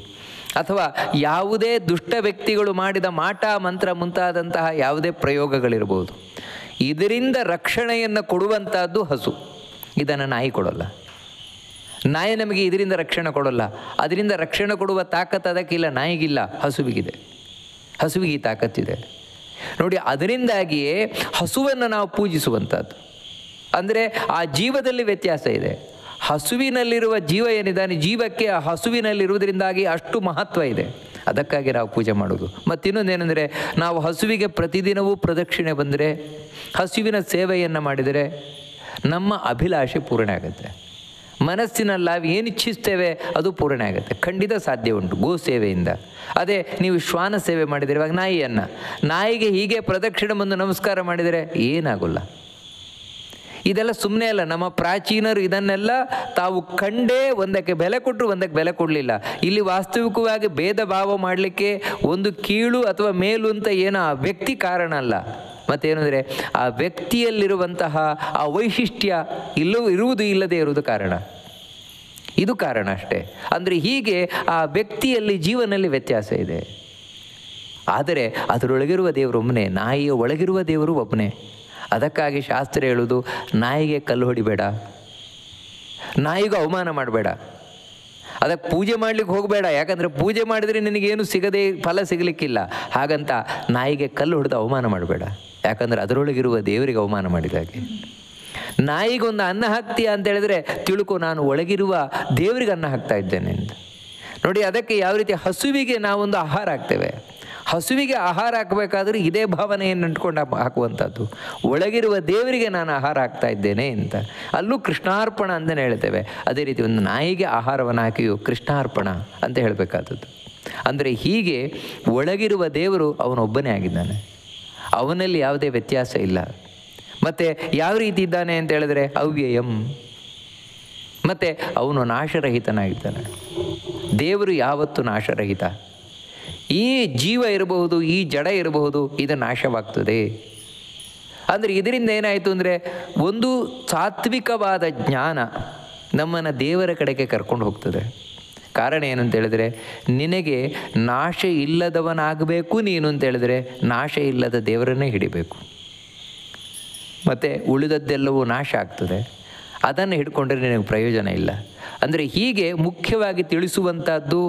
ಅಥವಾ ಯಾವುದೇ ದುಷ್ಟ ವ್ಯಕ್ತಿಗಳು ಮಾಡಿದ ಮಾಟ ಮಂತ್ರ ಮುಂತಾದಂತಹ ಯಾವುದೇ ಪ್ರಯೋಗಗಳಿರ್ಬೋದು. ಇದರಿಂದ ರಕ್ಷಣೆಯನ್ನು ಕೊಡುವಂಥದ್ದು ಹಸು. ಇದನ್ನು ನಾಯಿ ಕೊಡೋಲ್ಲ. ನಾಯಿ ನಮಗೆ ಇದರಿಂದ ರಕ್ಷಣೆ ಕೊಡೋಲ್ಲ. ಅದರಿಂದ ರಕ್ಷಣೆ ಕೊಡುವ ತಾಕತ್ತು ಅದಕ್ಕಿಲ್ಲ, ನಾಯಿಗಿಲ್ಲ, ಹಸುವಿಗಿದೆ. ಹಸುವಿಗೆ ಈ ತಾಕತ್ತಿದೆ ನೋಡಿ. ಅದರಿಂದಾಗಿಯೇ ಹಸುವನ್ನು ನಾವು ಪೂಜಿಸುವಂಥದ್ದು. ಅಂದರೆ ಆ ಜೀವದಲ್ಲಿ ವ್ಯತ್ಯಾಸ ಇದೆ. ಹಸುವಿನಲ್ಲಿರುವ ಜೀವ ಏನಿದ್ದಾನೆ, ಜೀವಕ್ಕೆ ಆ ಹಸುವಿನಲ್ಲಿರುವುದರಿಂದಾಗಿ ಅಷ್ಟು ಮಹತ್ವ ಇದೆ. ಅದಕ್ಕಾಗಿ ನಾವು ಪೂಜೆ ಮಾಡೋದು. ಮತ್ತು ಇನ್ನೊಂದೇನೆಂದರೆ, ನಾವು ಹಸುವಿಗೆ ಪ್ರತಿದಿನವೂ ಪ್ರದಕ್ಷಿಣೆ ಬಂದರೆ, ಹಸುವಿನ ಸೇವೆಯನ್ನು ಮಾಡಿದರೆ ನಮ್ಮ ಅಭಿಲಾಷೆ ಪೂರ್ಣ ಆಗುತ್ತೆ. ಮನಸ್ಸಿನಲ್ಲಿ ನಾವು ಏನು ಇಚ್ಛಿಸ್ತೇವೆ ಅದು ಪೂರ್ಣ ಆಗುತ್ತೆ. ಖಂಡಿತ ಸಾಧ್ಯ ಉಂಟು ಗೋ ಸೇವೆಯಿಂದ. ಅದೇ ನೀವು ಶ್ವಾನ ಸೇವೆ ಮಾಡಿದರೆ, ಇವಾಗ ನಾಯಿಗೆ ಹೀಗೆ ಪ್ರದಕ್ಷಿಣೆ ಬಂದು ನಮಸ್ಕಾರ ಮಾಡಿದರೆ ಏನಾಗೋಲ್ಲ. ಇದೆಲ್ಲ ಸುಮ್ಮನೆ ಅಲ್ಲ, ನಮ್ಮ ಪ್ರಾಚೀನರು ಇದನ್ನೆಲ್ಲ ತಾವು ಕಂಡೇ ಒಂದಕ್ಕೆ ಬೆಲೆ ಕೊಟ್ಟರು, ಒಂದಕ್ಕೆ ಬೆಲೆ ಕೊಡಲಿಲ್ಲ. ಇಲ್ಲಿ ವಾಸ್ತವಿಕವಾಗಿ ಭೇದ ಭಾವ ಮಾಡಲಿಕ್ಕೆ ಒಂದು ಕೀಳು ಅಥವಾ ಮೇಲು ಅಂತ ಏನೋ ಆ ವ್ಯಕ್ತಿ ಕಾರಣ ಅಲ್ಲ. ಮತ್ತೇನೆಂದರೆ ಆ ವ್ಯಕ್ತಿಯಲ್ಲಿರುವಂತಹ ಆ ವೈಶಿಷ್ಟ್ಯ ಇರುವುದು ಇಲ್ಲದೆ ಇರುವುದು ಕಾರಣ. ಇದು ಕಾರಣ ಅಷ್ಟೇ. ಅಂದರೆ ಹೀಗೆ ಆ ವ್ಯಕ್ತಿಯಲ್ಲಿ ಜೀವನದಲ್ಲಿ ವ್ಯತ್ಯಾಸ ಇದೆ. ಆದರೆ ಅದರೊಳಗಿರುವ ದೇವರು ಒಬ್ಬನೇ, ನಾಯಿಯ ಒಳಗಿರುವ ದೇವರು ಒಬ್ಬನೇ. ಅದಕ್ಕಾಗಿ ಶಾಸ್ತ್ರ ಹೇಳುವುದು, ನಾಯಿಗೆ ಕಲ್ಲು ಹೊಡಿಬೇಡ, ನಾಯಿಗೂ ಅವಮಾನ ಮಾಡಬೇಡ, ಅದಕ್ಕೆ ಪೂಜೆ ಮಾಡಲಿಕ್ಕೆ ಹೋಗಬೇಡ. ಯಾಕಂದರೆ ಪೂಜೆ ಮಾಡಿದರೆ ನಿನಗೇನು ಸಿಗದೆ ಫಲ ಸಿಗಲಿಕ್ಕಿಲ್ಲ. ಹಾಗಂತ ನಾಯಿಗೆ ಕಲ್ಲು ಹೊಡೆದು ಅವಮಾನ ಮಾಡಬೇಡ, ಯಾಕಂದರೆ ಅದರೊಳಗಿರುವ ದೇವರಿಗೆ ಅವಮಾನ ಮಾಡಿದಾಗೆ. ನಾಯಿಗೊಂದು ಅನ್ನ ಹಾಕ್ತೀಯ ಅಂತ ಹೇಳಿದ್ರೆ ತಿಳ್ಕೊ, ನಾನು ಒಳಗಿರುವ ದೇವರಿಗೆ ಅನ್ನ ಹಾಕ್ತಾ ಇದ್ದೇನೆ ಅಂತ. ನೋಡಿ, ಅದಕ್ಕೆ ಯಾವ ರೀತಿ ಹಸುವಿಗೆ ನಾವೊಂದು ಆಹಾರ ಹಾಕ್ತೇವೆ, ಹಸುವಿಗೆ ಆಹಾರ ಹಾಕಬೇಕಾದ್ರೂ ಇದೇ ಭಾವನೆಯನ್ನು ಇಟ್ಕೊಂಡು ಹಾಕುವಂಥದ್ದು. ಒಳಗಿರುವ ದೇವರಿಗೆ ನಾನು ಆಹಾರ ಹಾಕ್ತಾ ಇದ್ದೇನೆ ಅಂತ. ಅಲ್ಲೂ ಕೃಷ್ಣಾರ್ಪಣ ಅಂತಲೇ ಹೇಳ್ತೇವೆ. ಅದೇ ರೀತಿ ಒಂದು ನಾಯಿಗೆ ಆಹಾರವನ್ನು ಹಾಕಿಯು ಕೃಷ್ಣಾರ್ಪಣ ಅಂತ ಹೇಳಬೇಕಾದದ್ದು. ಅಂದರೆ ಹೀಗೆ ಒಳಗಿರುವ ದೇವರು ಅವನೊಬ್ಬನೇ ಆಗಿದ್ದಾನೆ, ಅವನಲ್ಲಿ ಯಾವುದೇ ವ್ಯತ್ಯಾಸ ಇಲ್ಲ. ಮತ್ತು ಯಾವ ರೀತಿ ಇದ್ದಾನೆ ಅಂತ ಹೇಳಿದ್ರೆ ಅವ್ಯಯಂ, ಮತ್ತು ಅವನು ನಾಶರಹಿತನಾಗಿದ್ದಾನೆ. ದೇವರು ಯಾವತ್ತೂ ನಾಶರಹಿತ. ಈ ಜೀವ ಇರಬಹುದು, ಈ ಜಡ ಇರಬಹುದು, ಇದು ನಾಶವಾಗ್ತದೆ. ಅಂದರೆ ಇದರಿಂದ ಏನಾಯಿತು ಅಂದರೆ, ಒಂದು ಸಾತ್ವಿಕವಾದ ಜ್ಞಾನ ನಮ್ಮನ್ನು ದೇವರ ಕಡೆಗೆ ಕರ್ಕೊಂಡು ಹೋಗ್ತದೆ. ಕಾರಣ ಏನು ಅಂತ ಹೇಳಿದ್ರೆ, ನಿನಗೆ ನಾಶ ಇಲ್ಲದವನಾಗಬೇಕು ನೀನು ಅಂತ ಹೇಳಿದ್ರೆ ನಾಶ ಇಲ್ಲದ ದೇವರನ್ನೇ ಹಿಡಿಬೇಕು. ಮತ್ತು ಉಳಿದದ್ದೆಲ್ಲವೂ ನಾಶ ಆಗ್ತದೆ. ಅದನ್ನು ಹಿಡ್ಕೊಂಡ್ರೆ ನಿನಗೆ ಪ್ರಯೋಜನ ಇಲ್ಲ. ಅಂದರೆ ಹೀಗೆ ಮುಖ್ಯವಾಗಿ ತಿಳಿಸುವಂಥದ್ದು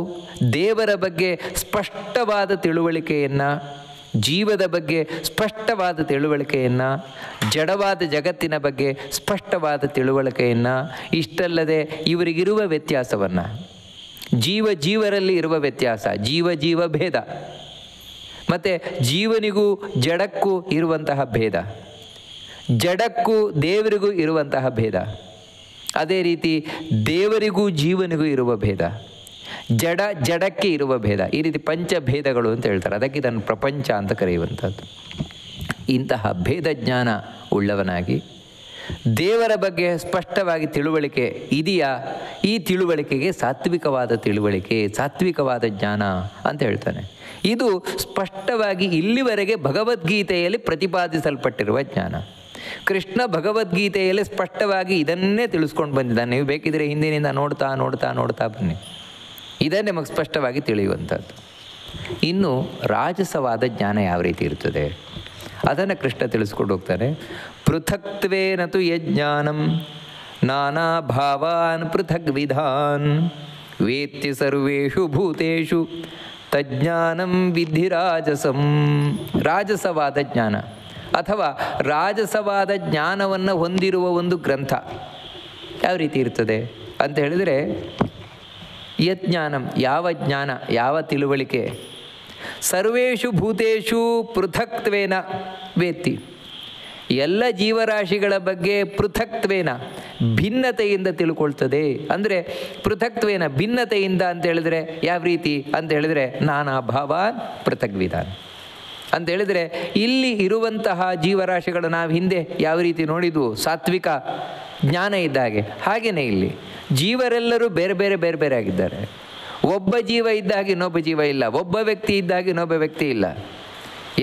ದೇವರ ಬಗ್ಗೆ ಸ್ಪಷ್ಟವಾದ ತಿಳುವಳಿಕೆಯನ್ನು, ಜೀವದ ಬಗ್ಗೆ ಸ್ಪಷ್ಟವಾದ ತಿಳುವಳಿಕೆಯನ್ನು, ಜಡವಾದ ಜಗತ್ತಿನ ಬಗ್ಗೆ ಸ್ಪಷ್ಟವಾದ ತಿಳುವಳಿಕೆಯನ್ನು, ಇಷ್ಟಲ್ಲದೆ ಇವರಿಗಿರುವ ವ್ಯತ್ಯಾಸವನ್ನು, ಜೀವರಲ್ಲಿ ಇರುವ ವ್ಯತ್ಯಾಸ, ಜೀವ ಭೇದ, ಮತ್ತು ಜೀವನಿಗೂ ಜಡಕ್ಕೂ ಇರುವಂತಹ ಭೇದ, ಜಡಕ್ಕೂ ದೇವರಿಗೂ ಇರುವಂತಹ ಭೇದ, ಅದೇ ರೀತಿ ದೇವರಿಗೂ ಜೀವನಿಗೂ ಇರುವ ಭೇದ, ಜಡಕ್ಕೆ ಇರುವ ಭೇದ, ಈ ರೀತಿ ಪಂಚಭೇದಗಳು ಅಂತ ಹೇಳ್ತಾರೆ. ಅದಕ್ಕೆ ಇದನ್ನು ಪ್ರಪಂಚ ಅಂತ ಕರೆಯುವಂಥದ್ದು. ಇಂತಹ ಭೇದ ಜ್ಞಾನ ಉಳ್ಳವನಾಗಿ ದೇವರ ಬಗ್ಗೆ ಸ್ಪಷ್ಟವಾಗಿ ತಿಳುವಳಿಕೆ ಇದೆಯಾ, ಈ ತಿಳುವಳಿಕೆಗೆ ಸಾತ್ವಿಕವಾದ ತಿಳುವಳಿಕೆ, ಸಾತ್ವಿಕವಾದ ಜ್ಞಾನ ಅಂತ ಹೇಳ್ತಾನೆ. ಇದು ಸ್ಪಷ್ಟವಾಗಿ ಇಲ್ಲಿವರೆಗೆ ಭಗವದ್ಗೀತೆಯಲ್ಲಿ ಪ್ರತಿಪಾದಿಸಲ್ಪಟ್ಟಿರುವ ಜ್ಞಾನ. ಕೃಷ್ಣ ಭಗವದ್ಗೀತೆಯಲ್ಲಿ ಸ್ಪಷ್ಟವಾಗಿ ಇದನ್ನೇ ತಿಳಿಸ್ಕೊಂಡು ಬಂದಿದ್ದಾನೆ. ನೀವು ಬೇಕಿದ್ರೆ ಹಿಂದಿನಿಂದ ನೋಡ್ತಾ ಬನ್ನಿ, ಇದೇ ನಿಮಗೆ ಸ್ಪಷ್ಟವಾಗಿ ತಿಳಿಯುವಂಥದ್ದು. ಇನ್ನು ರಾಜಸವಾದ ಜ್ಞಾನ ಯಾವ ರೀತಿ ಇರ್ತದೆ ಅದನ್ನು ಕೃಷ್ಣ ತಿಳಿಸ್ಕೊಂಡು ಹೋಗ್ತಾನೆ. ಪೃಥಕ್ತ್ವೇನ ತು ಯಜ್ಞಾನಂ ನಾನಾ ಭಾವಾನ್ ಪೃಥಕ್ ವಿಧಾನ್ ವೇತ್ತಿ ಸರ್ವೇಷು ಭೂತೇಷು ತಜ್ಞಾನಂ ವಿಧಿ ರಾಜಸಂ. ರಾಜಸವಾದ ಜ್ಞಾನ ಅಥವಾ ರಾಜಸವಾದ ಜ್ಞಾನವನ್ನು ಹೊಂದಿರುವ ಒಂದು ಗ್ರಂಥ ಯಾವ ರೀತಿ ಇರ್ತದೆ ಅಂತ ಹೇಳಿದರೆ, ಯಜ್ಞಾನಂ ಯಾವ ಜ್ಞಾನ, ಯಾವ ತಿಳುವಳಿಕೆ, ಸರ್ವೇಷು ಭೂತೇಷು ಪೃಥಕ್ತ್ವೇನ ವೇತ್ತಿ, ಎಲ್ಲ ಜೀವರಾಶಿಗಳ ಬಗ್ಗೆ ಪೃಥಕ್ತ್ವೇನ ಭಿನ್ನತೆಯಿಂದ ತಿಳ್ಕೊಳ್ತದೆ. ಅಂದರೆ ಪೃಥಕ್ತ್ವೇನ ಭಿನ್ನತೆಯಿಂದ ಅಂತ ಹೇಳಿದರೆ ಯಾವ ರೀತಿ ಅಂತ ಹೇಳಿದರೆ, ನಾನಾ ಭಾವಾನ್ ಪೃಥಕ್ ವಿಧಾನ ಅಂತ ಹೇಳಿದರೆ, ಇಲ್ಲಿ ಇರುವಂತಹ ಜೀವರಾಶಿಗಳು ನಾವು ಹಿಂದೆ ಯಾವ ರೀತಿ ನೋಡಿದ್ವು, ಸಾತ್ವಿಕ ಜ್ಞಾನ ಇದ್ದಾಗೆ, ಹಾಗೆಯೇ ಇಲ್ಲಿ ಜೀವರೆಲ್ಲರೂ ಬೇರೆ ಬೇರೆ ಆಗಿದ್ದಾರೆ. ಒಬ್ಬ ಜೀವ ಇದ್ದಾಗ ಇನ್ನೊಬ್ಬ ಜೀವ ಇಲ್ಲ, ಒಬ್ಬ ವ್ಯಕ್ತಿ ಇದ್ದಾಗ ಇನ್ನೊಬ್ಬ ವ್ಯಕ್ತಿ ಇಲ್ಲ.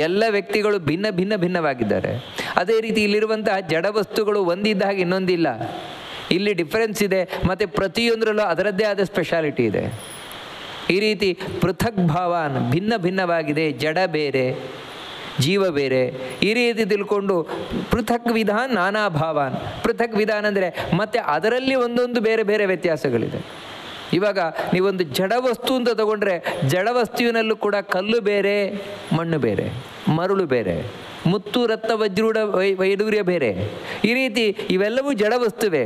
ಎಲ್ಲ ವ್ಯಕ್ತಿಗಳು ಭಿನ್ನವಾಗಿದ್ದಾರೆ. ಅದೇ ರೀತಿ ಇಲ್ಲಿರುವಂತಹ ಜಡ ವಸ್ತುಗಳು ಒಂದಿದ್ದಾಗ ಇನ್ನೊಂದಿಲ್ಲ, ಇಲ್ಲಿ ಡಿಫರೆನ್ಸ್ ಇದೆ. ಮತ್ತು ಪ್ರತಿಯೊಂದರಲ್ಲೂ ಅದರದ್ದೇ ಆದ ಸ್ಪೆಷಾಲಿಟಿ ಇದೆ. ಈ ರೀತಿ ಪೃಥಕ್ ಭಾವಾನ್ ಭಿನ್ನವಾಗಿದೆ, ಜಡ ಬೇರೆ ಜೀವ ಬೇರೆ, ಈ ರೀತಿ ತಿಳ್ಕೊಂಡು ಪೃಥಕ್ ವಿಧಾನ್ ನಾನಾ ಭಾವಾನ್. ಪೃಥಕ್ ವಿಧಾನ ಅಂದರೆ ಮತ್ತೆ ಅದರಲ್ಲಿ ಒಂದೊಂದು ಬೇರೆ ವ್ಯತ್ಯಾಸಗಳಿದೆ. ಇವಾಗ ನೀವೊಂದು ಜಡವಸ್ತು ಅಂತ ತಗೊಂಡ್ರೆ, ಜಡವಸ್ತುವಿನಲ್ಲೂ ಕೂಡ ಕಲ್ಲು ಬೇರೆ, ಮಣ್ಣು ಬೇರೆ, ಮರಳು ಬೇರೆ, ಮುತ್ತು ರತ್ನ ವಜ್ರೂಢ ವೈಡೂರ್ಯ ಬೇರೆ. ಈ ರೀತಿ ಇವೆಲ್ಲವೂ ಜಡ ವಸ್ತುವೇ.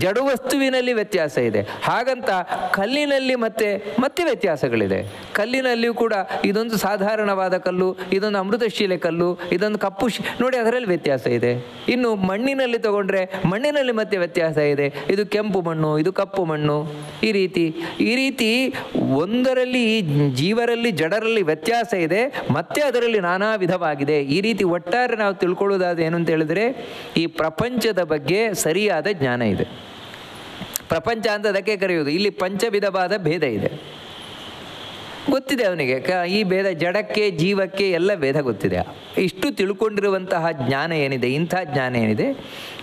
ಜಡ ವಸ್ತುವಿನಲ್ಲಿ ವ್ಯತ್ಯಾಸ ಇದೆ. ಹಾಗಂತ ಕಲ್ಲಿನಲ್ಲಿ ಮತ್ತೆ ವ್ಯತ್ಯಾಸಗಳಿದೆ. ಕಲ್ಲಿನಲ್ಲಿಯೂ ಕೂಡ ಇದೊಂದು ಸಾಧಾರಣವಾದ ಕಲ್ಲು, ಇದೊಂದು ಅಮೃತಶಿಲೆ ಕಲ್ಲು, ಇದೊಂದು ಕಪ್ಪು ನೋಡಿ, ಅದರಲ್ಲಿ ವ್ಯತ್ಯಾಸ ಇದೆ. ಇನ್ನು ಮಣ್ಣಿನಲ್ಲಿ ತಗೊಂಡ್ರೆ ಮಣ್ಣಿನಲ್ಲಿ ಮತ್ತೆ ವ್ಯತ್ಯಾಸ ಇದೆ. ಇದು ಕೆಂಪು ಮಣ್ಣು, ಇದು ಕಪ್ಪು ಮಣ್ಣು. ಈ ರೀತಿ ಒಂದರಲ್ಲಿ ಜೀವರಲ್ಲಿ ಜಡರಲ್ಲಿ ವ್ಯತ್ಯಾಸ ಇದೆ, ಮತ್ತೆ ಅದರಲ್ಲಿ ನಾನಾ ವಿಧವಾಗಿದೆ. ಈ ರೀತಿ ಒಟ್ಟಾರೆ ನಾವು ತಿಳ್ಕೊಳ್ಳೋದಾದ ಏನು ಅಂತ ಹೇಳಿದ್ರೆ, ಈ ಪ್ರಪಂಚದ ಬಗ್ಗೆ ಸರಿಯಾದ ಜ್ಞಾನ ಇದೆ. ಪ್ರಪಂಚ ಅಂತ ಅದಕ್ಕೆ ಕರೆಯುವುದು. ಇಲ್ಲಿ ಪಂಚವಿಧವಾದ ಭೇದ ಇದೆ, ಗೊತ್ತಿದೆ ಅವನಿಗೆ. ಈ ಭೇದ ಜಡಕ್ಕೆ ಜೀವಕ್ಕೆ ಎಲ್ಲ ಭೇದ ಗೊತ್ತಿದೆ. ಇಷ್ಟು ತಿಳ್ಕೊಂಡಿರುವಂತಹ ಜ್ಞಾನ ಏನಿದೆ, ಇಂಥ ಜ್ಞಾನ ಏನಿದೆ,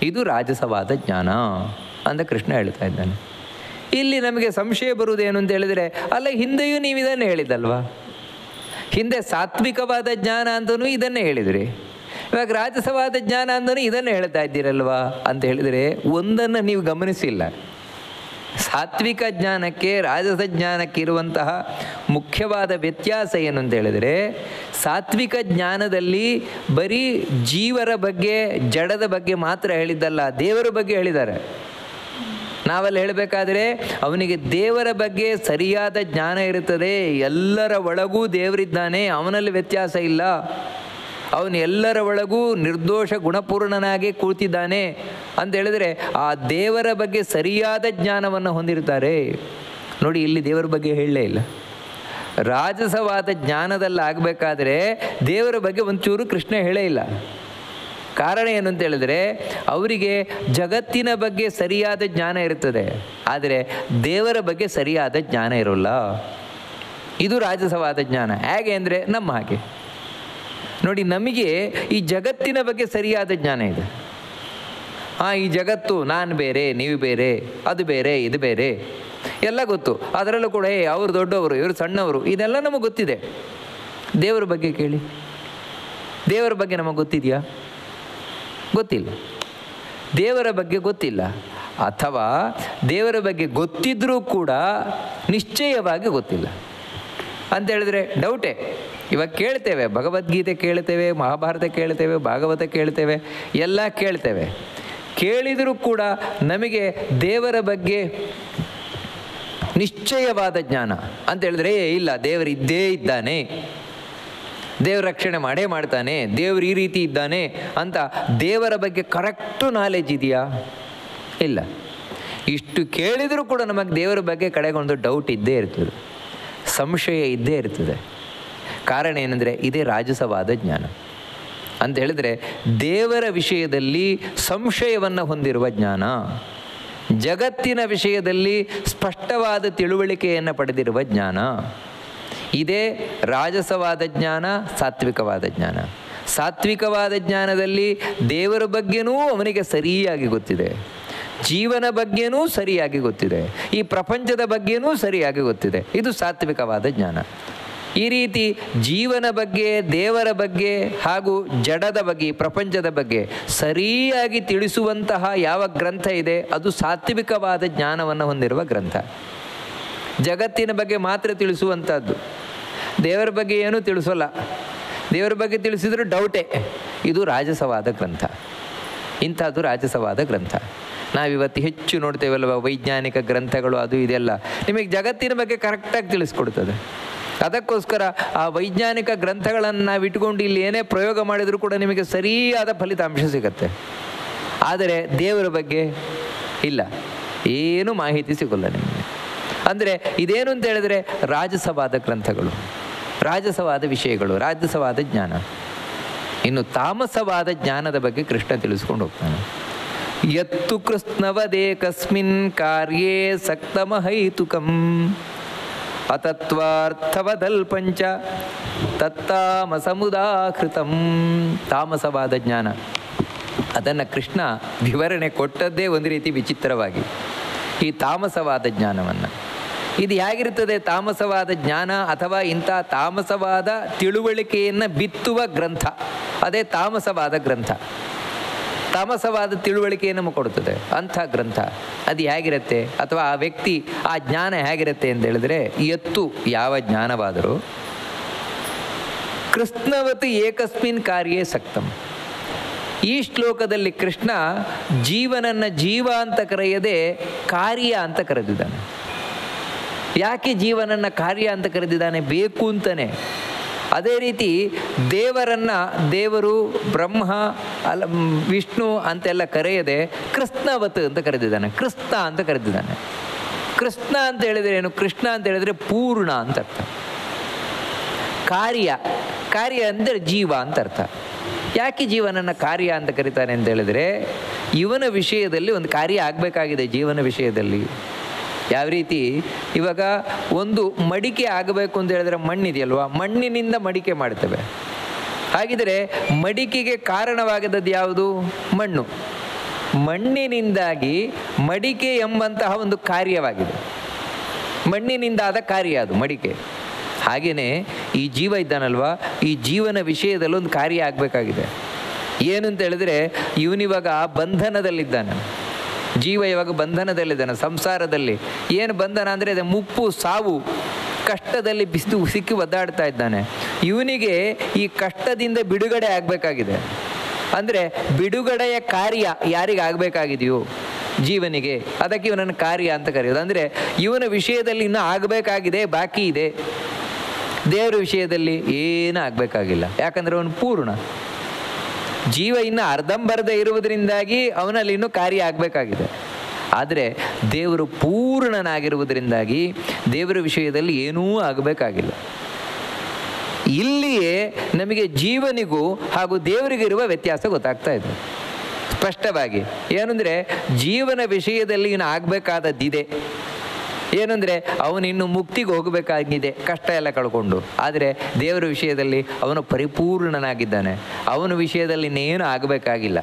ಇದು ರಾಜಸವಾದ ಜ್ಞಾನ ಅಂತ ಕೃಷ್ಣ ಹೇಳ್ತಾ ಇದ್ದಾನೆ. ಇಲ್ಲಿ ನಮಗೆ ಸಂಶಯ ಬರುವುದೇನು ಅಂತ ಹೇಳಿದರೆ, ಅಲ್ಲ ಹಿಂದೆಯೂ ನೀವು ಇದನ್ನು ಹೇಳಿದಲ್ವಾ, ಹಿಂದೆ ಸಾತ್ವಿಕವಾದ ಜ್ಞಾನ ಅಂತಲೂ ಇದನ್ನೇ ಹೇಳಿದ್ರಿ, ಇವಾಗ ರಾಜಸವಾದ ಜ್ಞಾನ ಅಂತಲೂ ಇದನ್ನೇ ಹೇಳ್ತಾ ಇದ್ದೀರಲ್ವಾ ಅಂತ ಹೇಳಿದರೆ, ಒಂದನ್ನು ನೀವು ಗಮನಿಸಿಲ್ಲ. ಸಾತ್ವಿಕ ಜ್ಞಾನಕ್ಕೆ ರಾಜಸ ಜ್ಞಾನಕ್ಕೆ ಇರುವಂತಹ ಮುಖ್ಯವಾದ ವ್ಯತ್ಯಾಸ ಏನು ಅಂತ ಹೇಳಿದರೆ, ಸಾತ್ವಿಕ ಜ್ಞಾನದಲ್ಲಿ ಬರೀ ಜೀವರ ಬಗ್ಗೆ ಜಡದ ಬಗ್ಗೆ ಮಾತ್ರ ಹೇಳಿದ್ದಲ್ಲ, ದೇವರ ಬಗ್ಗೆ ಹೇಳಿದ್ದಾರೆ. ನಾವಲ್ಲಿ ಹೇಳಬೇಕಾದ್ರೆ ಅವನಿಗೆ ದೇವರ ಬಗ್ಗೆ ಸರಿಯಾದ ಜ್ಞಾನ ಇರುತ್ತದೆ. ಎಲ್ಲರ ಒಳಗೂ ದೇವರಿದ್ದಾನೆ, ಅವನಲ್ಲಿ ವ್ಯತ್ಯಾಸ ಇಲ್ಲ. ಅವನು ಎಲ್ಲರ ಒಳಗೂ ನಿರ್ದೋಷ ಗುಣಪೂರ್ಣನಾಗಿ ಕೂತಿದ್ದಾನೆ ಅಂತ ಹೇಳಿದರೆ, ಆ ದೇವರ ಬಗ್ಗೆ ಸರಿಯಾದ ಜ್ಞಾನವನ್ನು ಹೊಂದಿರ್ತಾರೆ. ನೋಡಿ, ಇಲ್ಲಿ ದೇವರ ಬಗ್ಗೆ ಹೇಳಲೇ ಇಲ್ಲ. ರಾಜಸವಾದ ಜ್ಞಾನದಲ್ಲಿ ಆಗಬೇಕಾದ್ರೆ ದೇವರ ಬಗ್ಗೆ ಒಂಚೂರು ಕೃಷ್ಣ ಹೇಳೇ ಇಲ್ಲ. ಕಾರಣ ಏನು ಅಂತ ಹೇಳಿದ್ರೆ, ಅವರಿಗೆ ಜಗತ್ತಿನ ಬಗ್ಗೆ ಸರಿಯಾದ ಜ್ಞಾನ ಇರ್ತದೆ, ಆದರೆ ದೇವರ ಬಗ್ಗೆ ಸರಿಯಾದ ಜ್ಞಾನ ಇರೋಲ್ಲ. ಇದು ರಾಜಸವಾದ ಜ್ಞಾನ. ಹೇಗೆ ಅಂದರೆ ನಮ್ಮ ಹಾಗೆ ನೋಡಿ, ನಮಗೆ ಈ ಜಗತ್ತಿನ ಬಗ್ಗೆ ಸರಿಯಾದ ಜ್ಞಾನ ಇದೆ. ಈ ಜಗತ್ತು ನಾನು ಬೇರೆ, ನೀವು ಬೇರೆ, ಅದು ಬೇರೆ, ಇದು ಬೇರೆ ಎಲ್ಲ ಗೊತ್ತು. ಅದರಲ್ಲೂ ಕೂಡ ಅವರು ದೊಡ್ಡವರು, ಇವರು ಸಣ್ಣವರು, ಇದೆಲ್ಲ ನಮಗೆ ಗೊತ್ತಿದೆ. ದೇವರ ಬಗ್ಗೆ ಕೇಳಿ, ದೇವರ ಬಗ್ಗೆ ನಮಗೆ ಗೊತ್ತಿದೆಯಾ? ಗೊತ್ತಿಲ್ಲ. ದೇವರ ಬಗ್ಗೆ ಗೊತ್ತಿಲ್ಲ, ಅಥವಾ ದೇವರ ಬಗ್ಗೆ ಗೊತ್ತಿದ್ರೂ ಕೂಡ ನಿಶ್ಚಯವಾಗಿ ಗೊತ್ತಿಲ್ಲ ಅಂತ ಹೇಳಿದ್ರೆ ಡೌಟೇ. ಇವಾಗ ಕೇಳ್ತೇವೆ, ಭಗವದ್ಗೀತೆ ಕೇಳ್ತೇವೆ, ಮಹಾಭಾರತ ಕೇಳ್ತೇವೆ, ಭಾಗವತ ಕೇಳ್ತೇವೆ, ಎಲ್ಲ ಕೇಳ್ತೇವೆ. ಕೇಳಿದರೂ ಕೂಡ ನಮಗೆ ದೇವರ ಬಗ್ಗೆ ನಿಶ್ಚಯವಾದ ಜ್ಞಾನ ಅಂತ ಹೇಳಿದ್ರೆ ಇಲ್ಲ, ದೇವರು ಇದ್ದೇ ಇದ್ದಾನೆ, ದೇವ್ರ ರಕ್ಷಣೆ ಮಾಡೇ ಮಾಡ್ತಾನೆ, ದೇವ್ರು ಈ ರೀತಿ ಇದ್ದಾನೆ ಅಂತ ದೇವರ ಬಗ್ಗೆ ಕರೆಕ್ಟು ನಾಲೆಜ್ ಇದೆಯಾ? ಇಲ್ಲ. ಇಷ್ಟು ಕೇಳಿದರೂ ಕೂಡ ನಮಗೆ ದೇವರ ಬಗ್ಗೆ ಕಡೆಗೊಂದು ಡೌಟ್ ಇದ್ದೇ ಇರ್ತದೆ, ಸಂಶಯ ಇದ್ದೇ ಇರ್ತದೆ. ಕಾರಣ ಏನಂದರೆ ಇದೇ ರಾಜಸವಾದ ಜ್ಞಾನ ಅಂತ ಹೇಳಿದರೆ, ದೇವರ ವಿಷಯದಲ್ಲಿ ಸಂಶಯವನ್ನು ಹೊಂದಿರುವ ಜ್ಞಾನ, ಜಗತ್ತಿನ ವಿಷಯದಲ್ಲಿ ಸ್ಪಷ್ಟವಾದ ತಿಳುವಳಿಕೆಯನ್ನು ಪಡೆದಿರುವ ಜ್ಞಾನ, ಇದೇ ರಾಜಸವಾದ ಜ್ಞಾನ, ಸಾತ್ವಿಕವಾದ ಜ್ಞಾನ. ಸಾತ್ವಿಕವಾದ ಜ್ಞಾನದಲ್ಲಿ ದೇವರ ಬಗ್ಗೆನೂ ಅವನಿಗೆ ಸರಿಯಾಗಿ ಗೊತ್ತಿದೆ, ಜೀವನ ಬಗ್ಗೆನೂ ಸರಿಯಾಗಿ ಗೊತ್ತಿದೆ, ಈ ಪ್ರಪಂಚದ ಬಗ್ಗೆನೂ ಸರಿಯಾಗಿ ಗೊತ್ತಿದೆ. ಇದು ಸಾತ್ವಿಕವಾದ ಜ್ಞಾನ. ಈ ರೀತಿ ಜೀವನ ಬಗ್ಗೆ, ದೇವರ ಬಗ್ಗೆ ಹಾಗೂ ಜಡದ ಬಗ್ಗೆ, ಪ್ರಪಂಚದ ಬಗ್ಗೆ ಸರಿಯಾಗಿ ತಿಳಿಸುವಂತಹ ಯಾವ ಗ್ರಂಥ ಇದೆ ಅದು ಸಾತ್ವಿಕವಾದ ಜ್ಞಾನವನ್ನು ಹೊಂದಿರುವ ಗ್ರಂಥ. ಜಗತ್ತಿನ ಬಗ್ಗೆ ಮಾತ್ರ ತಿಳಿಸುವಂಥದ್ದು, ದೇವರ ಬಗ್ಗೆ ಏನೂ ತಿಳಿಸೋಲ್ಲ. ದೇವರ ಬಗ್ಗೆ ತಿಳಿಸಿದರೂ ಡೌಟೇ. ಇದು ರಾಜಸವಾದ ಗ್ರಂಥ. ಇಂಥದ್ದು ರಾಜಸವಾದ ಗ್ರಂಥ. ನಾವಿವತ್ತು ಹೆಚ್ಚು ನೋಡ್ತೇವಲ್ವ, ವೈಜ್ಞಾನಿಕ ಗ್ರಂಥಗಳು ಅದು ಇದೆಲ್ಲ ನಿಮಗೆ ಜಗತ್ತಿನ ಬಗ್ಗೆ ಕರೆಕ್ಟಾಗಿ ತಿಳಿಸ್ಕೊಡ್ತದೆ. ಅದಕ್ಕೋಸ್ಕರ ಆ ವೈಜ್ಞಾನಿಕ ಗ್ರಂಥಗಳನ್ನು ನಾವು ಇಟ್ಕೊಂಡು ಇಲ್ಲಿ ಏನೇ ಪ್ರಯೋಗ ಮಾಡಿದರೂ ಕೂಡ ನಿಮಗೆ ಸರಿಯಾದ ಫಲಿತಾಂಶ ಸಿಗತ್ತೆ. ಆದರೆ ದೇವರ ಬಗ್ಗೆ ಇಲ್ಲ, ಏನೂ ಮಾಹಿತಿ ಸಿಗೋಲ್ಲ ನಿಮಗೆ. ಅಂದರೆ ಇದೇನು ಅಂತ ಹೇಳಿದ್ರೆ ರಾಜಸವಾದ ಗ್ರಂಥಗಳು, ರಾಜಸವಾದ ವಿಷಯಗಳು, ರಾಜಸವಾದ ಜ್ಞಾನ. ಇನ್ನು ತಾಮಸವಾದ ಜ್ಞಾನದ ಬಗ್ಗೆ ಕೃಷ್ಣ ತಿಳಿಸ್ಕೊಂಡು ಹೋಗ್ತಾನೆ. ಯತ್ತು ಕೃಷ್ಣವದೇಕಸ್ಮಿನ್ ಕಾರ್ಯೇ ಸಕ್ತಮಹೈತುಕಂ ಅತತ್ವಾರ್ಥವದಲ್ಪಂಚ ತತ್ತಾಮಸಮುದಾಹೃತಂ. ತಾಮಸವಾದ ಜ್ಞಾನ, ಅದನ್ನು ಕೃಷ್ಣ ವಿವರಣೆ ಕೊಟ್ಟದ್ದೇ ಒಂದು ರೀತಿ ವಿಚಿತ್ರವಾಗಿ. ಈ ತಾಮಸವಾದ ಜ್ಞಾನವನ್ನು, ಇದು ಹೇಗಿರ್ತದೆ ತಾಮಸವಾದ ಜ್ಞಾನ ಅಥವಾ ಇಂಥ ತಾಮಸವಾದ ತಿಳುವಳಿಕೆಯನ್ನು ಬಿತ್ತುವ ಗ್ರಂಥ, ಅದೇ ತಾಮಸವಾದ ಗ್ರಂಥ. ತಾಮಸವಾದ ತಿಳುವಳಿಕೆಯನ್ನು ನಮಗೆ ಕೊಡುತ್ತದೆ ಅಂಥ ಗ್ರಂಥ. ಅದು ಹೇಗಿರುತ್ತೆ ಅಥವಾ ಆ ವ್ಯಕ್ತಿ ಆ ಜ್ಞಾನ ಹೇಗಿರುತ್ತೆ ಅಂತ ಹೇಳಿದ್ರೆ, ಎತ್ತು ಯಾವ ಜ್ಞಾನವಾದರೂ ಕೃಷ್ಣವತ್ ಏಕಸ್ಮಿನ್ ಕಾರ್ಯೇ ಸಕ್ತಂ. ಈ ಶ್ಲೋಕದಲ್ಲಿ ಕೃಷ್ಣ ಜೀವನನ್ನು ಜೀವ ಅಂತ ಕರೆಯದೆ ಕಾರ್ಯ ಅಂತ ಕರೆದಿದ್ದಾನೆ. ಯಾಕೆ ಜೀವನನ್ನು ಕಾರ್ಯ ಅಂತ ಕರೆದಿದ್ದಾನೆ? ಬೇಕು ಅಂತಲೇ. ಅದೇ ರೀತಿ ದೇವರನ್ನು ದೇವರು ಬ್ರಹ್ಮ ಅಲ್ಲ ವಿಷ್ಣು ಅಂತೆಲ್ಲ ಕರೆಯದೆ ಕೃಷ್ಣವತ್ ಅಂತ ಕರೆದಿದ್ದಾನೆ, ಕೃಷ್ಣ ಅಂತ ಕರೆದಿದ್ದಾನೆ. ಕೃಷ್ಣ ಅಂತ ಹೇಳಿದರೆ ಏನು? ಕೃಷ್ಣ ಅಂತ ಹೇಳಿದರೆ ಪೂರ್ಣ ಅಂತ ಅರ್ಥ. ಕಾರ್ಯ, ಕಾರ್ಯ ಅಂದರೆ ಜೀವ ಅಂತ ಅರ್ಥ. ಯಾಕೆ ಜೀವನನ್ನು ಕಾರ್ಯ ಅಂತ ಕರೀತಾನೆ ಅಂತ ಹೇಳಿದರೆ, ಇವನ ವಿಷಯದಲ್ಲಿ ಒಂದು ಕಾರ್ಯ ಆಗಬೇಕಾಗಿದೆ. ಜೀವನ ವಿಷಯದಲ್ಲಿ ಯಾವ ರೀತಿ, ಇವಾಗ ಒಂದು ಮಡಿಕೆ ಆಗಬೇಕು ಅಂತ ಹೇಳಿದ್ರೆ ಮಣ್ಣಿದೆಯಲ್ವಾ, ಮಣ್ಣಿನಿಂದ ಮಡಿಕೆ ಮಾಡ್ತೇವೆ. ಹಾಗಿದ್ರೆ ಮಡಿಕೆಗೆ ಕಾರಣವಾಗದದ್ದು ಯಾವುದು? ಮಣ್ಣು. ಮಣ್ಣಿನಿಂದಾಗಿ ಮಡಿಕೆ ಎಂಬಂತಹ ಒಂದು ಕಾರ್ಯವಾಗಿದೆ. ಮಣ್ಣಿನಿಂದಾದ ಕಾರ್ಯ ಅದು ಮಡಿಕೆ. ಹಾಗೆಯೇ ಈ ಜೀವ ಇದ್ದಾನಲ್ವ, ಈ ಜೀವನ ವಿಷಯದಲ್ಲಿ ಒಂದು ಕಾರ್ಯ ಆಗಬೇಕಾಗಿದೆ. ಏನು ಅಂತ ಹೇಳಿದ್ರೆ, ಇವನಿವಾಗ ಬಂಧನದಲ್ಲಿದ್ದಾನೆ. ಜೀವ ಇವಾಗ ಬಂಧನದಲ್ಲಿದ್ದಾನೆ, ಸಂಸಾರದಲ್ಲಿ. ಏನು ಬಂಧನ ಅಂದರೆ ಅದೇ ಮುಪ್ಪು, ಸಾವು, ಕಷ್ಟದಲ್ಲಿ ಸಿಕ್ಕಿ ಒದ್ದಾಡ್ತಾ ಇದ್ದಾನೆ. ಇವನಿಗೆ ಈ ಕಷ್ಟದಿಂದ ಬಿಡುಗಡೆ ಆಗಬೇಕಾಗಿದೆ. ಅಂದರೆ ಬಿಡುಗಡೆಯ ಕಾರ್ಯ ಯಾರಿಗೆ ಆಗಬೇಕಾಗಿದೆಯೋ ಜೀವನಿಗೆ, ಅದಕ್ಕೆ ಇವನನ್ನು ಕಾರ್ಯ ಅಂತ ಕರೆಯೋದು. ಅಂದರೆ ಇವನ ವಿಷಯದಲ್ಲಿ ಇನ್ನೂ ಆಗಬೇಕಾಗಿದೆ, ಬಾಕಿ ಇದೆ. ದೇವರ ವಿಷಯದಲ್ಲಿ ಏನೂ ಆಗಬೇಕಾಗಿಲ್ಲ, ಯಾಕಂದರೆ ಅವನು ಪೂರ್ಣ. ಜೀವ ಇನ್ನು ಅರ್ಧಂಬರ್ಧ ಇರುವುದರಿಂದಾಗಿ ಅವನಲ್ಲಿ ಇನ್ನೂ ಕಾರ್ಯ ಆಗಬೇಕಾಗಿದೆ. ಆದರೆ ದೇವರು ಪೂರ್ಣನಾಗಿರುವುದರಿಂದಾಗಿ ದೇವರ ವಿಷಯದಲ್ಲಿ ಏನೂ ಆಗಬೇಕಾಗಿಲ್ಲ. ಇಲ್ಲಿಯೇ ನಮಗೆ ಜೀವನಿಗೂ ಹಾಗೂ ದೇವರಿಗಿರುವ ವ್ಯತ್ಯಾಸ ಗೊತ್ತಾಗ್ತಾ ಇದೆ ಸ್ಪಷ್ಟವಾಗಿ. ಏನಂದರೆ ಜೀವನ ವಿಷಯದಲ್ಲಿ ಇನ್ನು ಆಗಬೇಕಾದದ್ದಿದೆ. ಏನಂದರೆ ಅವನಿನ್ನು ಮುಕ್ತಿಗೆ ಹೋಗಬೇಕಾಗಿದೆ, ಕಷ್ಟ ಎಲ್ಲ ಕಳ್ಕೊಂಡು. ಆದರೆ ದೇವರ ವಿಷಯದಲ್ಲಿ ಅವನು ಪರಿಪೂರ್ಣನಾಗಿದ್ದಾನೆ, ಅವನ ವಿಷಯದಲ್ಲಿ ಇನ್ನೇನು ಆಗಬೇಕಾಗಿಲ್ಲ.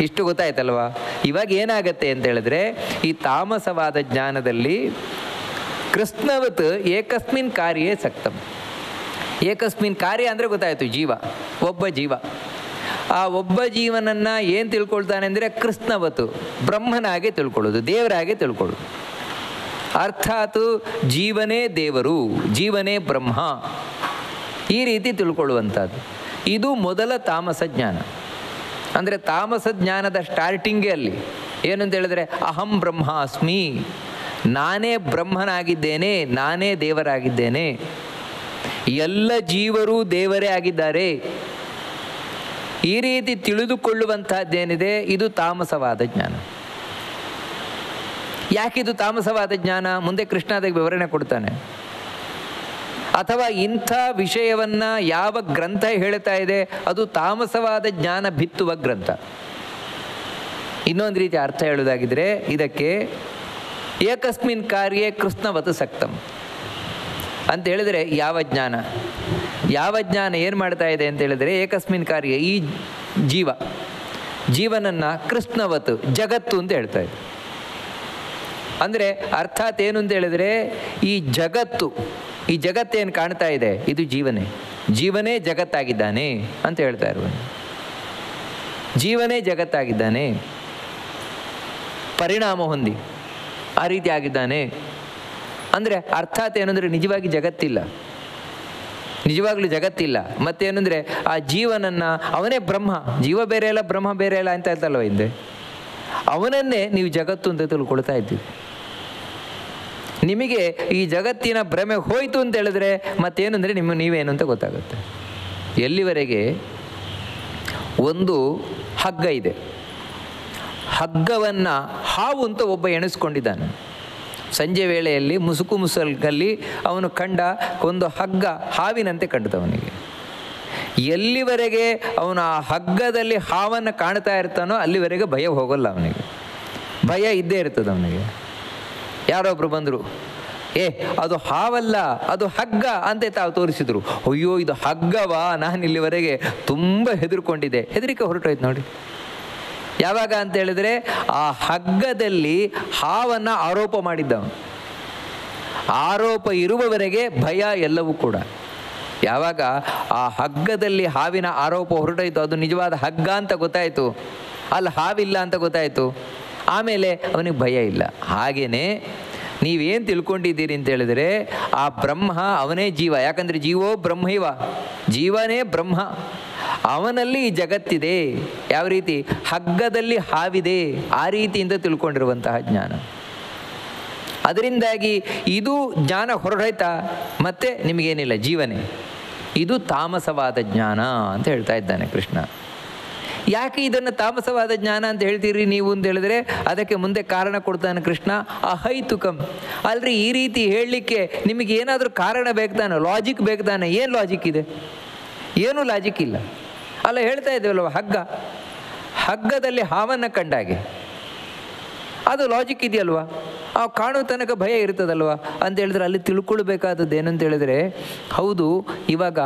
ಇಷ್ಟು ಗೊತ್ತಾಯ್ತಲ್ವಾ? ಇವಾಗ ಏನಾಗತ್ತೆ ಅಂತ ಹೇಳಿದ್ರೆ, ಈ ತಾಮಸವಾದ ಜ್ಞಾನದಲ್ಲಿ ಕೃಷ್ಣವತ್ ಏಕಸ್ಮಿನ್ ಕಾರ್ಯೇ ಸಕ್ತಂ. ಏಕಸ್ಮಿನ್ ಕಾರ್ಯ ಅಂದರೆ ಗೊತ್ತಾಯಿತು, ಜೀವ, ಒಬ್ಬ ಜೀವ. ಆ ಒಬ್ಬ ಜೀವನನ್ನು ಏನು ತಿಳ್ಕೊಳ್ತಾನೆ ಅಂದರೆ ಕೃಷ್ಣವತ್, ಬ್ರಹ್ಮನಾಗೆ ತಿಳ್ಕೊಳ್ಳೋದು, ದೇವರಾಗೆ ತಿಳ್ಕೊಳ್ಳೋದು. ಅರ್ಥಾತ್ ಜೀವನೇ ದೇವರು, ಜೀವನೇ ಬ್ರಹ್ಮ, ಈ ರೀತಿ ತಿಳ್ಕೊಳ್ಳುವಂಥದ್ದು. ಇದು ಮೊದಲ ತಾಮಸ ಜ್ಞಾನ. ಅಂದರೆ ತಾಮಸ ಜ್ಞಾನದ ಸ್ಟಾರ್ಟಿಂಗೇ ಅಲ್ಲಿ. ಏನಂತ ಹೇಳಿದ್ರೆ, ಅಹಂ ಬ್ರಹ್ಮ ಅಸ್ಮಿ, ನಾನೇ ಬ್ರಹ್ಮನಾಗಿದ್ದೇನೆ, ನಾನೇ ದೇವರಾಗಿದ್ದೇನೆ, ಎಲ್ಲ ಜೀವರು ದೇವರೇ ಆಗಿದ್ದಾರೆ. ಈ ರೀತಿ ತಿಳಿದುಕೊಳ್ಳುವಂತಹದ್ದೇನಿದೆ, ಇದು ತಾಮಸವಾದ ಜ್ಞಾನ. ಯಾಕಿದು ತಾಮಸವಾದ ಜ್ಞಾನ? ಮುಂದೆ ಕೃಷ್ಣ ಅದಕ್ಕೆ ವಿವರಣೆ ಕೊಡ್ತಾನೆ. ಅಥವಾ ಇಂಥ ವಿಷಯವನ್ನು ಯಾವ ಗ್ರಂಥ ಹೇಳ್ತಾ ಇದೆ, ಅದು ತಾಮಸವಾದ ಜ್ಞಾನ ಬಿತ್ತುವ ಗ್ರಂಥ. ಇನ್ನೊಂದು ರೀತಿ ಅರ್ಥ ಹೇಳುವುದಾಗಿದ್ದರೆ ಇದಕ್ಕೆ ಏಕಸ್ಮಿನ್ ಕಾರ್ಯೇ ಕೃಷ್ಣವತ್ ಸಕ್ತಂ ಅಂತ ಹೇಳಿದರೆ, ಯಾವ ಜ್ಞಾನ, ಯಾವ ಜ್ಞಾನ ಏನು ಮಾಡ್ತಾ ಇದೆ ಅಂತ ಹೇಳಿದರೆ, ಏಕಸ್ಮಿನ್ ಕಾರ್ಯ, ಈ ಜೀವನನ್ನು ಕೃಷ್ಣವತ್, ಜಗತ್ತು ಅಂತ ಹೇಳ್ತಾ ಇದೆ. ಅಂದರೆ ಅರ್ಥಾತ್ ಏನು ಅಂತ ಹೇಳಿದರೆ, ಈ ಜಗತ್ತೇನು ಕಾಣ್ತಾ ಇದೆ, ಇದು ಜೀವನೇ ಜಗತ್ತಾಗಿದ್ದಾನೆ ಅಂತ ಹೇಳ್ತಾ ಇರುವನು. ಜೀವನೇ ಜಗತ್ತಾಗಿದ್ದಾನೆ, ಪರಿಣಾಮ ಹೊಂದಿ ಆ ರೀತಿ ಆಗಿದ್ದಾನೆ. ಅಂದರೆ ಅರ್ಥಾತ್ ಏನಂದರೆ, ನಿಜವಾಗಿ ಜಗತ್ತಿಲ್ಲ, ನಿಜವಾಗ್ಲೂ ಜಗತ್ತಿಲ್ಲ. ಮತ್ತೇನೆಂದರೆ ಆ ಜೀವನನ್ನು, ಅವನೇ ಬ್ರಹ್ಮ, ಜೀವ ಬೇರೆ ಇಲ್ಲ ಬ್ರಹ್ಮ ಬೇರೆ ಇಲ್ಲ ಅಂತ ಹೇಳ್ತಲ್ವ ಹಿಂದೆ, ಅವನನ್ನೇ ನೀವು ಜಗತ್ತು ಅಂತ ತಿಳ್ಕೊಳ್ತಾ ಇದ್ದೀವಿ. ನಿಮಗೆ ಈ ಜಗತ್ತಿನ ಭ್ರಮೆ ಹೋಯಿತು ಅಂತ ಹೇಳಿದ್ರೆ ಮತ್ತೇನೆಂದರೆ ನೀವೇನು ಅಂತ ಗೊತ್ತಾಗುತ್ತೆ. ಎಲ್ಲಿವರೆಗೆ ಒಂದು ಹಗ್ಗ ಇದೆ, ಹಗ್ಗವನ್ನು ಹಾವು ಅಂತ ಒಬ್ಬ ಎಣಿಸ್ಕೊಂಡಿದ್ದಾನೆ. ಸಂಜೆ ವೇಳೆಯಲ್ಲಿ ಮುಸುಕಲ್ಲಿ ಅವನು ಕಂಡ ಒಂದು ಹಗ್ಗ ಹಾವಿನಂತೆ ಕಂಡಿತವನಿಗೆ. ಎಲ್ಲಿವರೆಗೆ ಅವನು ಆ ಹಗ್ಗದಲ್ಲಿ ಹಾವನ್ನು ಕಾಣ್ತಾ ಇರ್ತಾನೋ ಅಲ್ಲಿವರೆಗೆ ಭಯ ಹೋಗಲ್ಲ ಅವನಿಗೆ, ಭಯ ಇದ್ದೇ ಇರ್ತದೆ ಅವನಿಗೆ. ಯಾರೊಬ್ಬರು ಬಂದರು, ಅದು ಹಾವಲ್ಲ, ಅದು ಹಗ್ಗ ಅಂತ ತಾವು ತೋರಿಸಿದ್ರು. ಅಯ್ಯೋ ಇದು ಹಗ್ಗವಾ, ನಾನು ಇಲ್ಲಿವರೆಗೆ ತುಂಬ ಹೆದರ್ಕೊಂಡಿದ್ದೆ. ಹೆದರಿಕೆ ಹೊರಟೋಯ್ತು ನೋಡಿ. ಯಾವಾಗ ಅಂತ ಹೇಳಿದರೆ, ಆ ಹಗ್ಗದಲ್ಲಿ ಹಾವನ್ನು ಆರೋಪ ಮಾಡಿದ್ದವನು. ಆರೋಪ ಇರುವವರೆಗೆ ಭಯ ಎಲ್ಲವೂ ಕೂಡ. ಯಾವಾಗ ಆ ಹಗ್ಗದಲ್ಲಿ ಹಾವಿನ ಆರೋಪ ಹೊರಟೋಯ್ತು, ಅದು ನಿಜವಾದ ಹಗ್ಗ ಅಂತ ಗೊತ್ತಾಯಿತು, ಅಲ್ಲಿ ಹಾವಿಲ್ಲ ಅಂತ ಗೊತ್ತಾಯಿತು, ಆಮೇಲೆ ಅವನಿಗೆ ಭಯ ಇಲ್ಲ. ಹಾಗೆಯೇ ನೀವೇನು ತಿಳ್ಕೊಂಡಿದ್ದೀರಿ ಅಂತ ಹೇಳಿದರೆ, ಆ ಬ್ರಹ್ಮ ಅವನೇ ಜೀವ. ಯಾಕಂದರೆ ಜೀವೋ ಬ್ರಹ್ಮೈವ, ಜೀವನೇ ಬ್ರಹ್ಮ, ಅವನಲ್ಲಿ ಈ ಜಗತ್ತಿದೆ. ಯಾವ ರೀತಿ? ಹಗ್ಗದಲ್ಲಿ ಹಾವಿದೆ, ಆ ರೀತಿಯಿಂದ ತಿಳ್ಕೊಂಡಿರುವಂತಹ ಜ್ಞಾನ. ಅದರಿಂದಾಗಿ ಇದು ಜ್ಞಾನ ಹೊರಡಾಯ್ತಾ, ಮತ್ತೆ ನಿಮಗೇನಿಲ್ಲ, ಜೀವನೇ. ಇದು ತಾಮಸವಾದ ಜ್ಞಾನ ಅಂತ ಹೇಳ್ತಾ ಇದ್ದಾನೆ ಕೃಷ್ಣ. ಯಾಕೆ ಇದನ್ನು ತಾಮಸವಾದ ಜ್ಞಾನ ಅಂತ ಹೇಳ್ತೀರಿ ನೀವು ಅಂತ ಹೇಳಿದ್ರೆ ಅದಕ್ಕೆ ಮುಂದೆ ಕಾರಣ ಕೊಡ್ತಾನೆ ಕೃಷ್ಣ. ಅಹೈತುಕಂ. ಅಲ್ರಿ, ಈ ರೀತಿ ಹೇಳಲಿಕ್ಕೆ ನಿಮಗೆ ಏನಾದರೂ ಕಾರಣ ಬೇಕಾನೆ, ಲಾಜಿಕ್ ಬೇಕಾನೆ. ಏನು ಲಾಜಿಕ್ ಇದೆ? ಏನೂ ಲಾಜಿಕ್ ಇಲ್ಲ. ಅಲ್ಲ, ಹೇಳ್ತಾ ಇದ್ದೇವಲ್ವ, ಹಗ್ಗದಲ್ಲಿ ಹಾವನ್ನು ಕಂಡಾಗೆ ಅದು ಲಾಜಿಕ್ ಇದೆಯಲ್ವಾ? ಆ ಕಾಣೋ ತನಕ ಭಯ ಇರ್ತದಲ್ವ ಅಂತ ಹೇಳಿದ್ರೆ ಅಲ್ಲಿ ತಿಳ್ಕೊಳ್ಬೇಕಾದದ್ದು ಏನಂತ ಹೇಳಿದ್ರೆ, ಹೌದು, ಇವಾಗ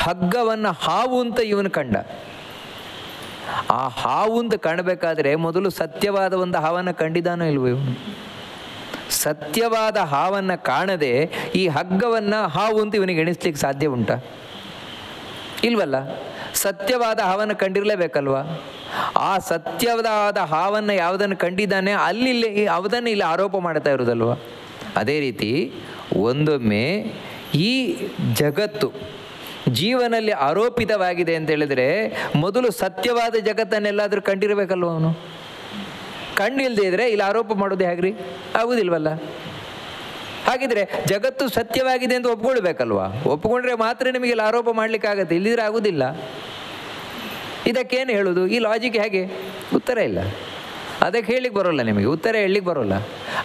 ಹಗ್ಗವನ್ನು ಹಾವು ಅಂತ ಇವನು ಕಂಡ. ಆ ಹಾವು ಅಂತ ಕಾಣಬೇಕಾದ್ರೆ ಮೊದಲು ಸತ್ಯವಾದ ಒಂದು ಹಾವನ್ನು ಕಂಡಿದ್ದಾನೋ ಇಲ್ವೋ ಇವನು? ಸತ್ಯವಾದ ಹಾವನ್ನು ಕಾಣದೆ ಈ ಹಗ್ಗವನ್ನು ಹಾವು ಅಂತ ಇವನಿಗೆ ಎಣಿಸ್ಲಿಕ್ಕೆ ಸಾಧ್ಯ ಉಂಟಾ? ಇಲ್ವಲ್ಲ. ಸತ್ಯವಾದ ಹಾವನ್ನು ಕಂಡಿರಲೇಬೇಕಲ್ವ? ಆ ಸತ್ಯವಾದ ಹಾವನ್ನು ಯಾವುದನ್ನು ಕಂಡಿದ್ದಾನೆ ಅದನ್ನು ಇಲ್ಲಿ ಆರೋಪ ಮಾಡ್ತಾ ಇರೋದಲ್ವ? ಅದೇ ರೀತಿ ಒಂದೊಮ್ಮೆ ಈ ಜಗತ್ತು ಜೀವನಲ್ಲಿ ಆರೋಪಿತವಾಗಿದೆ ಅಂತ ಹೇಳಿದರೆ ಮೊದಲು ಸತ್ಯವಾದ ಜಗತ್ತನ್ನೆಲ್ಲಾದರೂ ಕಂಡಿರಬೇಕಲ್ವ ಅವನು? ಕಂಡಿಲ್ಲದೆ ಇದ್ರೆ ಇಲ್ಲಿ ಆರೋಪ ಮಾಡೋದು ಹೇಗ್ರಿ? ಆಗುವುದಿಲ್ವಲ್ಲ. ಹಾಗಿದ್ರೆ ಜಗತ್ತು ಸತ್ಯವಾಗಿದೆ ಅಂತ ಒಪ್ಕೊಳ್ಬೇಕಲ್ವ? ಒಪ್ಕೊಂಡ್ರೆ ಮಾತ್ರ ನಿಮಗೆ ಇಲ್ಲಿ ಆರೋಪ ಮಾಡಲಿಕ್ಕಾಗತ್ತೆ, ಇಲ್ಲಿದ್ರೆ ಆಗೋದಿಲ್ಲ. ಇದಕ್ಕೇನು ಹೇಳೋದು? ಈ ಲಾಜಿಕ್ ಹೇಗೆ? ಉತ್ತರ ಇಲ್ಲ. ಅದಕ್ಕೆ ಹೇಳಿಕ್ಕೆ ಬರೋಲ್ಲ, ನಿಮಗೆ ಉತ್ತರ ಹೇಳಲಿಕ್ಕೆ ಬರೋಲ್ಲ.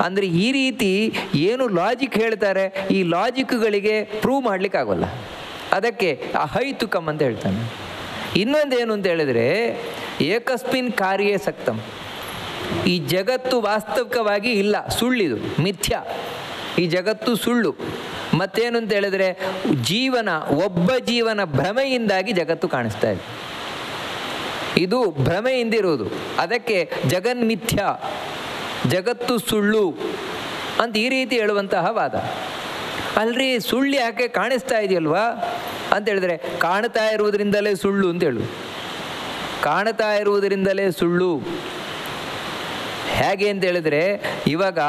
ಅಂದರೆ ಈ ರೀತಿ ಏನು ಲಾಜಿಕ್ ಹೇಳ್ತಾರೆ, ಈ ಲಾಜಿಕ್ಗಳಿಗೆ ಪ್ರೂವ್ ಮಾಡಲಿಕ್ಕಾಗೋಲ್ಲ. ಅದಕ್ಕೆ ಅಹೈತುಕಂ ಅಂತ ಹೇಳ್ತಾನೆ. ಇನ್ನೊಂದೇನು ಅಂತ ಹೇಳಿದರೆ, ಏಕಸ್ಮಿನ್ ಕಾರ್ಯೇ ಸಕ್ತಂ. ಈ ಜಗತ್ತು ವಾಸ್ತವಿಕವಾಗಿ ಇಲ್ಲ, ಸುಳ್ಳಿದು, ಮಿಥ್ಯ. ಈ ಜಗತ್ತು ಸುಳ್ಳು. ಮತ್ತೇನು ಅಂತ ಹೇಳಿದರೆ, ಒಬ್ಬ ಜೀವನ ಭ್ರಮೆಯಿಂದಾಗಿ ಜಗತ್ತು ಕಾಣಿಸ್ತಾ ಇದೆ. ಇದು ಭ್ರಮೆಯಿಂದಿರುವುದು. ಅದಕ್ಕೆ ಜಗನ್ಮಿಥ್ಯ, ಜಗತ್ತು ಸುಳ್ಳು ಅಂತ ಈ ರೀತಿ ಹೇಳುವಂತಹ ವಾದ. ಅಲ್ರಿ, ಸುಳ್ಳು ಯಾಕೆ ಕಾಣಿಸ್ತಾ ಇದೆಯಲ್ವಾ ಅಂತ ಹೇಳಿದ್ರೆ, ಕಾಣ್ತಾ ಇರುವುದರಿಂದಲೇ ಸುಳ್ಳು ಅಂತ ಹೇಳು. ಕಾಣ್ತಾ ಇರುವುದರಿಂದಲೇ ಸುಳ್ಳು ಹೇಗೆ ಅಂತ ಹೇಳಿದ್ರೆ, ಇವಾಗ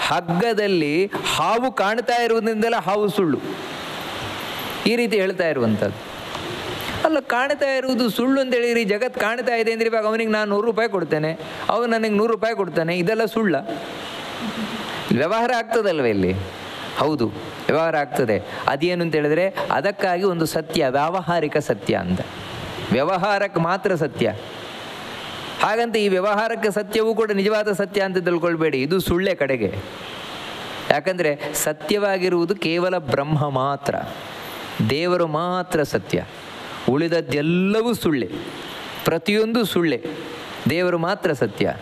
ಹಗ್ಗದಲ್ಲಿ ಹಾವು ಕಾಣ್ತಾ ಇರುವುದರಿಂದಲೇ ಹಾವು ಸುಳ್ಳು, ಈ ರೀತಿ ಹೇಳ್ತಾ ಇರುವಂಥದ್ದು. ಅಲ್ಲ, ಕಾಣ್ತಾ ಇರುವುದು ಸುಳ್ಳು ಅಂತ ಹೇಳಿದ್ರಿ, ಜಗತ್ತು ಕಾಣ್ತಾ ಇದೆ ಅಂದರೆ ಇವಾಗ ಅವನಿಗೆ ನಾನು 100 ರೂಪಾಯಿ ಕೊಡ್ತೇನೆ, ಅವನು ನನಗೆ 100 ರೂಪಾಯಿ ಕೊಡ್ತಾನೆ, ಇದೆಲ್ಲ ಸುಳ್ಳ? ವ್ಯವಹಾರ ಆಗ್ತದಲ್ವ ಇಲ್ಲಿ? ಹೌದು, ವ್ಯವಹಾರ ಆಗ್ತದೆ. ಅದೇನು ಅಂತ ಹೇಳಿದ್ರೆ, ಅದಕ್ಕಾಗಿ ಒಂದು ಸತ್ಯ, ವ್ಯಾವಹಾರಿಕ ಸತ್ಯ ಅಂತ. ವ್ಯವಹಾರಕ್ಕೆ ಮಾತ್ರ ಸತ್ಯ. ಹಾಗಂತ ಈ ವ್ಯವಹಾರಕ್ಕೆ ಸತ್ಯವೂ ಕೂಡ ನಿಜವಾದ ಸತ್ಯ ಅಂತ ತಿಳ್ಕೊಳ್ಬೇಡಿ, ಇದು ಸುಳ್ಳೆ ಕಡೆಗೆ. ಯಾಕಂದರೆ ಸತ್ಯವಾಗಿರುವುದು ಕೇವಲ ಬ್ರಹ್ಮ ಮಾತ್ರ, ದೇವರು ಮಾತ್ರ ಸತ್ಯ. ಉಳಿದದ್ದೆಲ್ಲವೂ ಸುಳ್ಳೆ, ಪ್ರತಿಯೊಂದು ಸುಳ್ಳೆ, ದೇವರು ಮಾತ್ರ ಸತ್ಯ.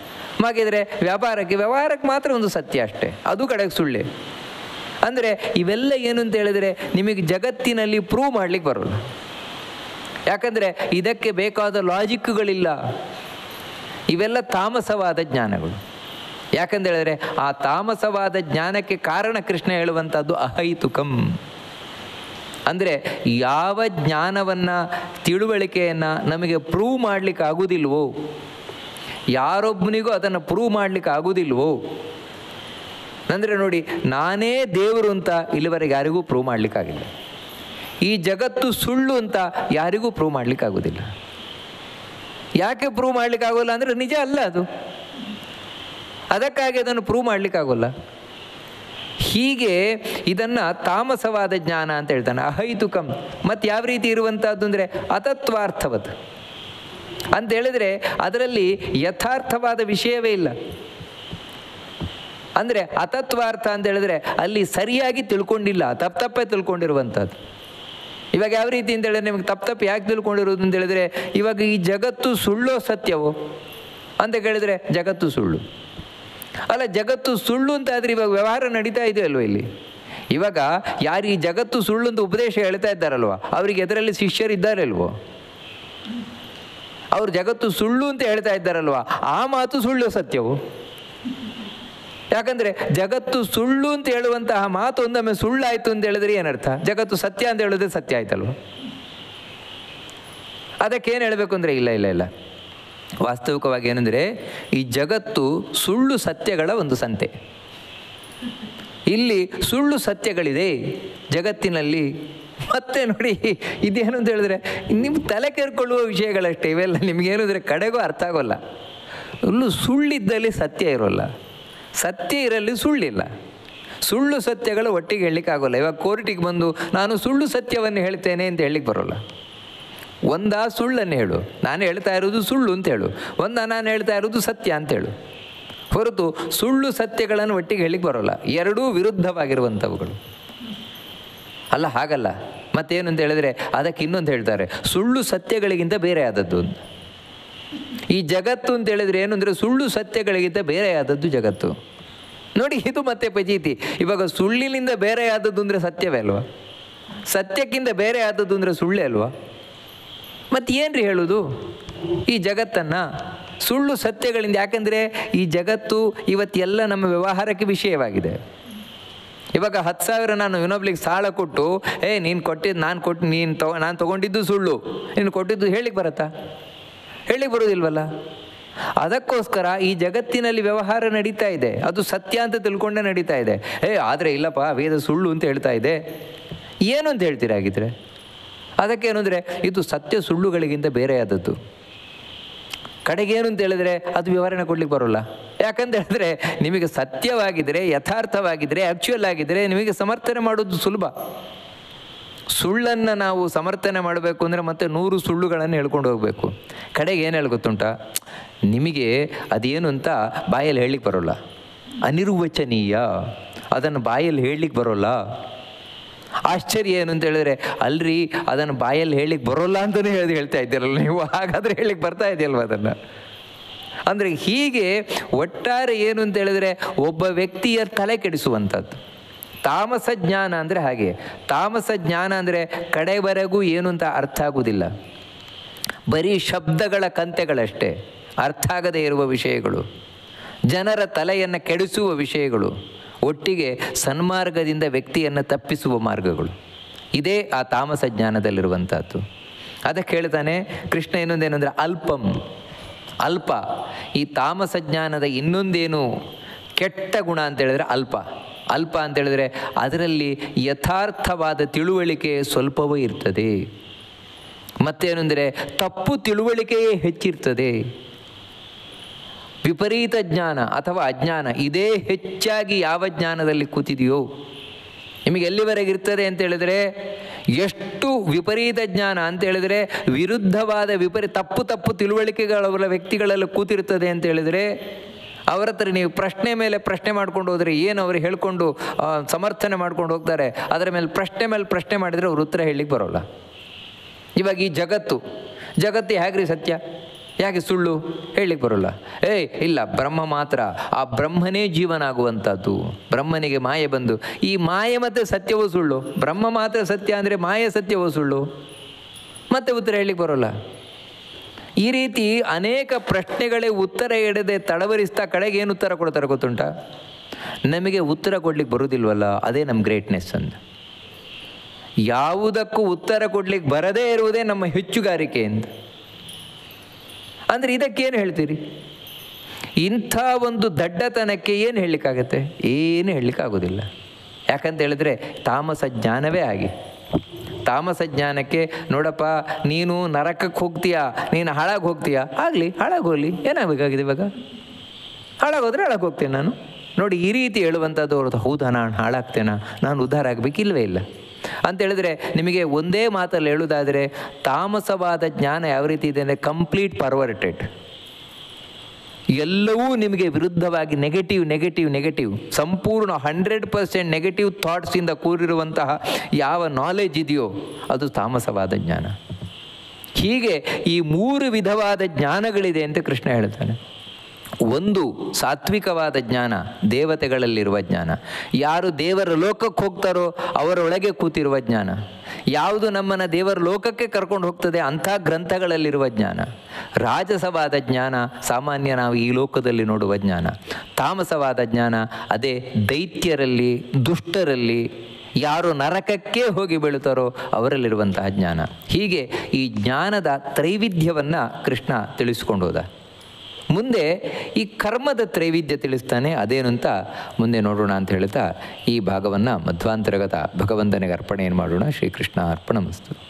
ಹಾಗಿದ್ರೆ ವ್ಯವಹಾರಕ್ಕೆ ಮಾತ್ರ ಒಂದು ಸತ್ಯ ಅಷ್ಟೇ, ಅದು ಕಡೆಗೆ ಸುಳ್ಳೆ. ಅಂದರೆ ಇವೆಲ್ಲ ಏನು ಅಂತ ಹೇಳಿದರೆ ನಿಮಗೆ ಜಗತ್ತಿನಲ್ಲಿ ಪ್ರೂವ್ ಮಾಡಲಿಕ್ಕೆ ಬರೋಲ್ಲ. ಯಾಕಂದರೆ ಇದಕ್ಕೆ ಬೇಕಾದ ಲಾಜಿಕ್ಗಳಿಲ್ಲ. ಇವೆಲ್ಲ ತಾಮಸವಾದ ಜ್ಞಾನಗಳು. ಯಾಕಂತ ಹೇಳಿದ್ರೆ ಆ ತಾಮಸವಾದ ಜ್ಞಾನಕ್ಕೆ ಕಾರಣ ಕೃಷ್ಣ ಹೇಳುವಂಥದ್ದು ಅಹೈತುಕಂ. ಅಂದರೆ ಯಾವ ಜ್ಞಾನವನ್ನು, ತಿಳುವಳಿಕೆಯನ್ನು ನಮಗೆ ಪ್ರೂವ್ ಮಾಡಲಿಕ್ಕೆ ಆಗೋದಿಲ್ವೋ, ಯಾರೊಬ್ಬನಿಗೂ ಅದನ್ನು ಪ್ರೂವ್ ಮಾಡಲಿಕ್ಕೆ ಆಗೋದಿಲ್ವೋ. ಅಂದರೆ ನೋಡಿ, ನಾನೇ ದೇವರು ಅಂತ ಇಲ್ಲಿವರೆಗೆ ಯಾರಿಗೂ ಪ್ರೂವ್ ಮಾಡಲಿಕ್ಕಾಗಿಲ್ಲ. ಈ ಜಗತ್ತು ಸುಳ್ಳು ಅಂತ ಯಾರಿಗೂ ಪ್ರೂವ್ ಮಾಡಲಿಕ್ಕಾಗೋದಿಲ್ಲ. ಯಾಕೆ ಪ್ರೂವ್ ಮಾಡಲಿಕ್ಕಾಗೋಲ್ಲ ಅಂದರೆ ನಿಜ ಅಲ್ಲ ಅದು, ಅದಕ್ಕಾಗಿ ಅದನ್ನು ಪ್ರೂವ್ ಮಾಡಲಿಕ್ಕಾಗೋಲ್ಲ. ಹೀಗೆ ಇದನ್ನು ತಾಮಸವಾದ ಜ್ಞಾನ ಅಂತ ಹೇಳ್ತಾನೆ, ಅಹೈತುಕಂ. ಮತ್ತು ಯಾವ ರೀತಿ ಇರುವಂಥದ್ದು ಅಂದರೆ ಅತತ್ವಾರ್ಥವತ್ ಅಂತ ಹೇಳಿದರೆ ಅದರಲ್ಲಿ ಯಥಾರ್ಥವಾದ ವಿಷಯವೇ ಇಲ್ಲ. ಅಂದರೆ ಅತತ್ವಾರ್ಥ ಅಂತ ಹೇಳಿದ್ರೆ ಅಲ್ಲಿ ಸರಿಯಾಗಿ ತಿಳ್ಕೊಂಡಿಲ್ಲ, ತಪ್ಪೇ ತಿಳ್ಕೊಂಡಿರುವಂಥದ್ದು. ಇವಾಗ ಯಾವ ರೀತಿ ಅಂತ ಹೇಳಿದ್ರೆ, ನಿಮಗೆ ತಪ್ಪು ಯಾಕೆ ತಿಳ್ಕೊಂಡಿರೋದು ಅಂತ ಹೇಳಿದ್ರೆ, ಇವಾಗ ಈ ಜಗತ್ತು ಸುಳ್ಳೋ ಸತ್ಯವೋ ಅಂತ ಕೇಳಿದರೆ ಜಗತ್ತು ಸುಳ್ಳು. ಅಲ್ಲ, ಜಗತ್ತು ಸುಳ್ಳು ಅಂತ ಆದರೆ ಇವಾಗ ವ್ಯವಹಾರ ನಡೀತಾ ಇದೆಯಲ್ವ ಇಲ್ಲಿ? ಇವಾಗ ಯಾರು ಈ ಜಗತ್ತು ಸುಳ್ಳು ಅಂತ ಉಪದೇಶ ಹೇಳ್ತಾ ಇದ್ದಾರಲ್ವ, ಅವರಿಗೆ ಎದರಲ್ಲಿ ಶಿಷ್ಯರಿದ್ದಾರೆ ಅಲ್ವೋ? ಅವರು ಜಗತ್ತು ಸುಳ್ಳು ಅಂತ ಹೇಳ್ತಾ ಇದ್ದಾರಲ್ವ, ಆ ಮಾತು ಸುಳ್ಳು ಸತ್ಯವು? ಯಾಕಂದರೆ ಜಗತ್ತು ಸುಳ್ಳು ಅಂತ ಹೇಳುವಂತಹ ಮಾತು ಒಂದೊಮ್ಮೆ ಸುಳ್ಳಾಯಿತು ಅಂತ ಹೇಳಿದ್ರೆ ಏನರ್ಥ? ಜಗತ್ತು ಸತ್ಯ ಅಂತ ಹೇಳಿದ್ರೆ ಸತ್ಯ ಆಯ್ತಲ್ವ? ಅದಕ್ಕೇನು ಹೇಳಬೇಕು ಅಂದರೆ ಇಲ್ಲ, ವಾಸ್ತವಿಕವಾಗಿ ಏನಂದರೆ ಈ ಜಗತ್ತು ಸುಳ್ಳು ಸತ್ಯಗಳ ಒಂದು ಸಂತೆ. ಇಲ್ಲಿ ಸುಳ್ಳು ಸತ್ಯಗಳಿದೆ ಜಗತ್ತಿನಲ್ಲಿ ಮತ್ತೆ ನೋಡಿ ಇದೇನು ಅಂತ ಹೇಳಿದ್ರೆ ನಿಮ್ಮ ತಲೆ ಕೆರ್ಕೊಳ್ಳುವ ವಿಷಯಗಳಷ್ಟೇ ಇವೆಲ್ಲ. ನಿಮಗೇನು ಅಂದರೆ ಕಡೆಗೂ ಅರ್ಥ ಆಗೋಲ್ಲ. ಸುಳ್ಳಿದ್ದಲ್ಲಿ ಸತ್ಯ ಇರೋಲ್ಲ, ಸತ್ಯ ಇರಲಿ ಸುಳ್ಳಿಲ್ಲ. ಸುಳ್ಳು ಸತ್ಯಗಳು ಒಟ್ಟಿಗೆ ಹೇಳಲಿಕ್ಕಾಗೋಲ್ಲ. ಇವಾಗ ಕೋರ್ಟಿಗೆ ಬಂದು ನಾನು ಸುಳ್ಳು ಸತ್ಯವನ್ನು ಹೇಳ್ತೇನೆ ಅಂತ ಹೇಳಲಿಕ್ಕೆ ಬರೋಲ್ಲ. ಒಂದಾ ಸುಳ್ಳನ್ನು ಹೇಳು, ನಾನು ಹೇಳ್ತಾ ಇರೋದು ಸುಳ್ಳು ಅಂತ ಹೇಳು, ನಾನು ಹೇಳ್ತಾ ಇರೋದು ಸತ್ಯ ಅಂತ ಹೇಳು. ಹೊರತು ಸುಳ್ಳು ಸತ್ಯಗಳನ್ನು ಒಟ್ಟಿಗೆ ಹೇಳಲಿಕ್ಕೆ ಬರೋಲ್ಲ, ಎರಡೂ ವಿರುದ್ಧವಾಗಿರುವಂಥವುಗಳು ಅಲ್ಲ. ಹಾಗಲ್ಲ. ಮತ್ತೇನು ಅಂತ ಹೇಳಿದ್ರೆ ಅದಕ್ಕೆ ಇನ್ನೊಂದು ಹೇಳ್ತಾರೆ, ಸುಳ್ಳು ಸತ್ಯಗಳಿಗಿಂತ ಬೇರೆ ಆದದ್ದು. ಈ ಜಗತ್ತು ಅಂತ ಹೇಳಿದ್ರೆ ಏನು ಅಂದರೆ ಸುಳ್ಳು ಸತ್ಯಗಳಿಗಿಂತ ಬೇರೆ ಆದದ್ದು ಜಗತ್ತು. ನೋಡಿ, ಇದು ಮತ್ತೆ ಪಜೀತಿ. ಇವಾಗ ಸುಳ್ಳಿನಿಂದ ಬೇರೆ ಆದದ್ದು ಅಂದರೆ ಸತ್ಯವೇ ಅಲ್ವಾ? ಸತ್ಯಕ್ಕಿಂತ ಬೇರೆ ಆದದ್ದು ಅಂದರೆ ಸುಳ್ಳೇ ಅಲ್ವಾ? ಮತ್ತೇನ್ರಿ ಹೇಳೋದು ಈ ಜಗತ್ತನ್ನು? ಸುಳ್ಳು ಸತ್ಯಗಳಿಂದ. ಯಾಕಂದರೆ ಈ ಜಗತ್ತು ಇವತ್ತೆಲ್ಲ ನಮ್ಮ ವ್ಯವಹಾರಕ್ಕೆ ವಿಷಯವಾಗಿದೆ. ಇವಾಗ 10,000 ನಾನು ಇನ್ನೊಬ್ಳಿಗೆ ಸಾಲ ಕೊಟ್ಟು ನೀನು ಕೊಟ್ಟಿದ್ದು ನಾನು ತೊಗೊಂಡಿದ್ದು ಸುಳ್ಳು, ನೀನು ಕೊಟ್ಟಿದ್ದು ಹೇಳಿಕ್ಕೆ ಬರುತ್ತಾ? ಹೇಳಿಕ್ಕೆ ಬರೋದಿಲ್ವಲ್ಲ. ಅದಕ್ಕೋಸ್ಕರ ಈ ಜಗತ್ತಿನಲ್ಲಿ ವ್ಯವಹಾರ ನಡೀತಾ ಇದೆ, ಅದು ಸತ್ಯ ಅಂತ ತಿಳ್ಕೊಂಡೇ ನಡೀತಾ ಇದೆ. ಆದರೆ ಇಲ್ಲಪ್ಪ ವೇದ ಸುಳ್ಳು ಅಂತ ಹೇಳ್ತಾ ಇದೆ. ಏನು ಅಂತ ಹೇಳ್ತೀರಾ ಹಾಗಿದ್ರೆ? ಅದಕ್ಕೇನು ಅಂದರೆ ಇದು ಸತ್ಯ ಸುಳ್ಳುಗಳಿಗಿಂತ ಬೇರೆ ಆದದ್ದು. ಕಡೆಗೇನು ಅಂತ ಹೇಳಿದ್ರೆ ಅದು ವಿವರಣೆ ಕೊಡ್ಲಿಕ್ಕೆ ಬರೋಲ್ಲ. ಯಾಕಂತ ಹೇಳಿದ್ರೆ ನಿಮಗೆ ಸತ್ಯವಾಗಿದ್ದರೆ, ಯಥಾರ್ಥವಾಗಿದ್ದರೆ, ಆ್ಯಕ್ಚುಯಲ್ ಆಗಿದ್ದರೆ ನಿಮಗೆ ಸಮರ್ಥನೆ ಮಾಡೋದು ಸುಲಭ. ಸುಳ್ಳನ್ನು ನಾವು ಸಮರ್ಥನೆ ಮಾಡಬೇಕು ಅಂದರೆ ಮತ್ತೆ 100 ಸುಳ್ಳುಗಳನ್ನು ಹೇಳ್ಕೊಂಡು ಹೋಗಬೇಕು. ಕಡೆಗೆ ಏನು ಹೇಳಿ ಗೊತ್ತುಂಟ, ನಿಮಗೆ ಅದೇನು ಅಂತ ಬಾಯಲ್ಲಿ ಹೇಳಲಿಕ್ಕೆ ಬರೋಲ್ಲ, ಅನಿರ್ವಚನೀಯ, ಅದನ್ನು ಬಾಯಲ್ಲಿ ಹೇಳಲಿಕ್ಕೆ ಬರೋಲ್ಲ. ಆಶ್ಚರ್ಯ ಏನು ಅಂತ ಹೇಳಿದ್ರೆ, ಅಲ್ರಿ ಅದನ್ನು ಬಾಯಲ್ಲಿ ಹೇಳಲಿಕ್ಕೆ ಬರೋಲ್ಲ ಅಂತಲೇ ಹೇಳ್ತಾ ಇದ್ದೀರಲ್ಲ ನೀವು, ಹಾಗಾದರೆ ಹೇಳಲಿಕ್ಕೆ ಬರ್ತಾ ಇದೆಯಲ್ವ ಅದನ್ನು? ಅಂದರೆ ಹೀಗೆ ಒಟ್ಟಾರೆ ಏನು ಅಂತ ಹೇಳಿದ್ರೆ ಒಬ್ಬ ವ್ಯಕ್ತಿಯ ತಲೆ ಕೆಡಿಸುವಂಥದ್ದು. ತಾಮಸ ಜ್ಞಾನ ಅಂದರೆ ಹಾಗೆ. ತಾಮಸ ಜ್ಞಾನ ಅಂದರೆ ಕಡೆವರೆಗೂ ಏನು ಅಂತ ಅರ್ಥ ಆಗುವುದಿಲ್ಲ, ಬರೀ ಶಬ್ದಗಳ ಕಂತೆಗಳಷ್ಟೇ, ಅರ್ಥ ಆಗದೇ ಇರುವ ವಿಷಯಗಳು, ಜನರ ತಲೆಯನ್ನು ಕೆಡಿಸುವ ವಿಷಯಗಳು, ಒಟ್ಟಿಗೆ ಸನ್ಮಾರ್ಗದಿಂದ ವ್ಯಕ್ತಿಯನ್ನು ತಪ್ಪಿಸುವ ಮಾರ್ಗಗಳು. ಇದೇ ಆ ತಾಮಸ ಜ್ಞಾನದಲ್ಲಿರುವಂಥದ್ದು. ಅದಕ್ಕೆ ಹೇಳ್ತಾನೆ ಕೃಷ್ಣ ಇನ್ನೊಂದೇನೆಂದರೆ ಅಲ್ಪಂ, ಅಲ್ಪ. ಈ ತಾಮಸ ಜ್ಞಾನದ ಇನ್ನೊಂದೇನು ಕೆಟ್ಟ ಗುಣ ಅಂತ ಹೇಳಿದ್ರೆ ಅಲ್ಪ. ಅಲ್ಪ ಅಂತ ಹೇಳಿದ್ರೆ ಅದರಲ್ಲಿ ಯಥಾರ್ಥವಾದ ತಿಳುವಳಿಕೆ ಸ್ವಲ್ಪವೇ ಇರ್ತದೆ. ಮತ್ತೇನು ಅಂದರೆ ತಪ್ಪು ತಿಳುವಳಿಕೆಯೇ ಹೆಚ್ಚಿರ್ತದೆ. ವಿಪರೀತ ಜ್ಞಾನ ಅಥವಾ ಅಜ್ಞಾನ ಇದೇ ಹೆಚ್ಚಾಗಿ ಯಾವ ಜ್ಞಾನದಲ್ಲಿ ಕೂತಿದೆಯೋ ನಿಮಗೆ ಎಲ್ಲಿವರೆಗೆ ಇರ್ತದೆ ಅಂತ ಹೇಳಿದರೆ, ಎಷ್ಟು ವಿಪರೀತ ಜ್ಞಾನ ಅಂತ ಹೇಳಿದರೆ ವಿರುದ್ಧವಾದ ತಪ್ಪು ತಿಳುವಳಿಕೆಗಳ ವ್ಯಕ್ತಿಗಳಲ್ಲಿ ಕೂತಿರ್ತದೆ ಅಂತ ಹೇಳಿದರೆ, ಅವರ ಹತ್ರ ನೀವು ಪ್ರಶ್ನೆ ಮೇಲೆ ಪ್ರಶ್ನೆ ಮಾಡ್ಕೊಂಡು ಹೋದರೆ ಏನು ಅವರು ಹೇಳ್ಕೊಂಡು ಸಮರ್ಥನೆ ಮಾಡ್ಕೊಂಡು ಹೋಗ್ತಾರೆ, ಅದರ ಮೇಲೆ ಪ್ರಶ್ನೆ ಮಾಡಿದರೆ ಅವ್ರು ಉತ್ತರ ಹೇಳಲಿಕ್ಕೆ ಬರೋಲ್ಲ. ಇವಾಗ ಈ ಜಗತ್ತು ಹೇಗ್ರಿ ಸತ್ಯ, ಯಾಕೆ ಸುಳ್ಳು ಹೇಳಲಿಕ್ಕೆ ಬರೋಲ್ಲ. ಇಲ್ಲ, ಬ್ರಹ್ಮ ಮಾತ್ರ, ಆ ಬ್ರಹ್ಮನೇ ಜೀವನ ಆಗುವಂಥದ್ದು. ಬ್ರಹ್ಮನಿಗೆ ಮಾಯೆ ಬಂದು ಈ ಮಾಯೆ ಮತ್ತು ಸತ್ಯವೂ ಸುಳ್ಳು, ಬ್ರಹ್ಮ ಮಾತ್ರ ಸತ್ಯ ಅಂದರೆ ಮಾಯೆ ಸತ್ಯವೂ ಸುಳ್ಳು, ಮತ್ತೆ ಉತ್ತರ ಹೇಳಲಿಕ್ಕೆ ಬರೋಲ್ಲ. ಈ ರೀತಿ ಅನೇಕ ಪ್ರಶ್ನೆಗಳೇ ಉತ್ತರ ಇಡದೆ ತಡವರಿಸ್ತಾ ಕಡೆಗೆ ಏನು ಉತ್ತರ ಕೊಡ್ತಾರೆ ಗೊತ್ತುಂಟ? ನಮಗೆ ಉತ್ತರ ಕೊಡ್ಲಿಕ್ಕೆ ಬರೋದಿಲ್ವಲ್ಲ, ಅದೇ ನಮ್ಮ ಗ್ರೇಟ್ನೆಸ್ ಅಂತ. ಯಾವುದಕ್ಕೂ ಉತ್ತರ ಕೊಡ್ಲಿಕ್ಕೆ ಬರದೇ ಇರುವುದೇ ನಮ್ಮ ಹೆಚ್ಚುಗಾರಿಕೆ ಅಂತ. ಅಂದರೆ ಇದಕ್ಕೇನು ಹೇಳ್ತೀರಿ? ಇಂಥ ಒಂದು ದಡ್ಡತನಕ್ಕೆ ಏನು ಹೇಳಲಿಕ್ಕಾಗತ್ತೆ? ಏನು ಹೇಳಲಿಕ್ಕಾಗೋದಿಲ್ಲ. ಯಾಕಂತ ಹೇಳಿದ್ರೆ ತಾಮಸ ಜ್ಞಾನವೇ ಆಗಿ. ತಾಮಸ ಜ್ಞಾನಕ್ಕೆ ನೋಡಪ್ಪ, ನೀನು ನರಕಕ್ಕೆ ಹೋಗ್ತೀಯಾ, ನೀನು ಹಾಳಾಗಿ ಹೋಗ್ತೀಯಾ, ಆಗಲಿ, ಹಾಳಾಗೋಗಲಿ, ಏನಾಗಬೇಕಾಗಿದೆ ಇವಾಗ? ಹಾಳಾಗೋದ್ರೆ ಹಾಳಾಗಿ ಹೋಗ್ತೇನೆ ನಾನು. ನೋಡಿ, ಈ ರೀತಿ ಹೇಳುವಂಥದ್ದು ಅವ್ರದ್ದು. ಹೌದಾ, ನಾನು ಹಾಳಾಗ್ತೇನಾ, ನಾನು ಉದ್ಧಾರ ಆಗಬೇಕಿಲ್ವೇ ಇಲ್ಲ ಅಂತೇಳಿದ್ರೆ, ನಿಮಗೆ ಒಂದೇ ಮಾತಲ್ಲಿ ಹೇಳುವುದಾದರೆ ತಾಮಸವಾದ ಜ್ಞಾನ ಯಾವ ರೀತಿ ಇದೆ ಅಂದರೆ ಕಂಪ್ಲೀಟ್ ಪರ್ವರ್ಟೆಡ್. ಎಲ್ಲವೂ ನಿಮಗೆ ವಿರುದ್ಧವಾಗಿ ನೆಗೆಟಿವ್ ಸಂಪೂರ್ಣ 100% ನೆಗೆಟಿವ್ ಥಾಟ್ಸಿಂದ ಕೂಡಿರುವಂತಹ ಯಾವ ನಾಲೆಜ್ ಇದೆಯೋ ಅದು ತಾಮಸವಾದ ಜ್ಞಾನ. ಹೀಗೆ ಈ 3 ವಿಧವಾದ ಜ್ಞಾನಗಳಿದೆ ಅಂತ ಕೃಷ್ಣ ಹೇಳ್ತಾನೆ. ಒಂದು ಸಾತ್ವಿಕವಾದ ಜ್ಞಾನ, ದೇವತೆಗಳಲ್ಲಿರುವ ಜ್ಞಾನ. ಯಾರು ದೇವರ ಲೋಕಕ್ಕೆ ಹೋಗ್ತಾರೋ ಅವರೊಳಗೆ ಕೂತಿರುವ ಜ್ಞಾನ. ಯಾವುದು ನಮ್ಮನ್ನು ದೇವರ ಲೋಕಕ್ಕೆ ಕರ್ಕೊಂಡು ಹೋಗ್ತದೆ ಅಂಥ ಗ್ರಂಥಗಳಲ್ಲಿರುವ ಜ್ಞಾನ. ರಾಜಸವಾದ ಜ್ಞಾನ ಸಾಮಾನ್ಯ ನಾವು ಈ ಲೋಕದಲ್ಲಿ ನೋಡುವ ಜ್ಞಾನ. ತಾಮಸವಾದ ಜ್ಞಾನ ಅದೇ ದೈತ್ಯರಲ್ಲಿ, ದುಷ್ಟರಲ್ಲಿ, ಯಾರು ನರಕಕ್ಕೆ ಹೋಗಿ ಬೀಳುತ್ತಾರೋ ಅವರಲ್ಲಿರುವಂತಹ ಜ್ಞಾನ. ಹೀಗೆ ಈ ಜ್ಞಾನದ ತ್ರೈವಿಧ್ಯವನ್ನು ಕೃಷ್ಣ ತಿಳಿಸ್ಕೊಂಡು ಹೋದ. ಮುಂದೆ ಈ ಕರ್ಮದ ತ್ರೈವಿಧ್ಯ ತಿಳಿಸ್ತಾನೆ. ಅದೇನು ಅಂತ ಮುಂದೆ ನೋಡೋಣ ಅಂತ ಹೇಳ್ತಾ ಈ ಭಾಗವನ್ನು ಮಧ್ವಾಂತರ್ಗತ ಭಗವಂತನಿಗೆ ಅರ್ಪಣೆಯನ್ನು ಮಾಡೋಣ. ಶ್ರೀಕೃಷ್ಣ ಅರ್ಪಣಮಸ್ತು.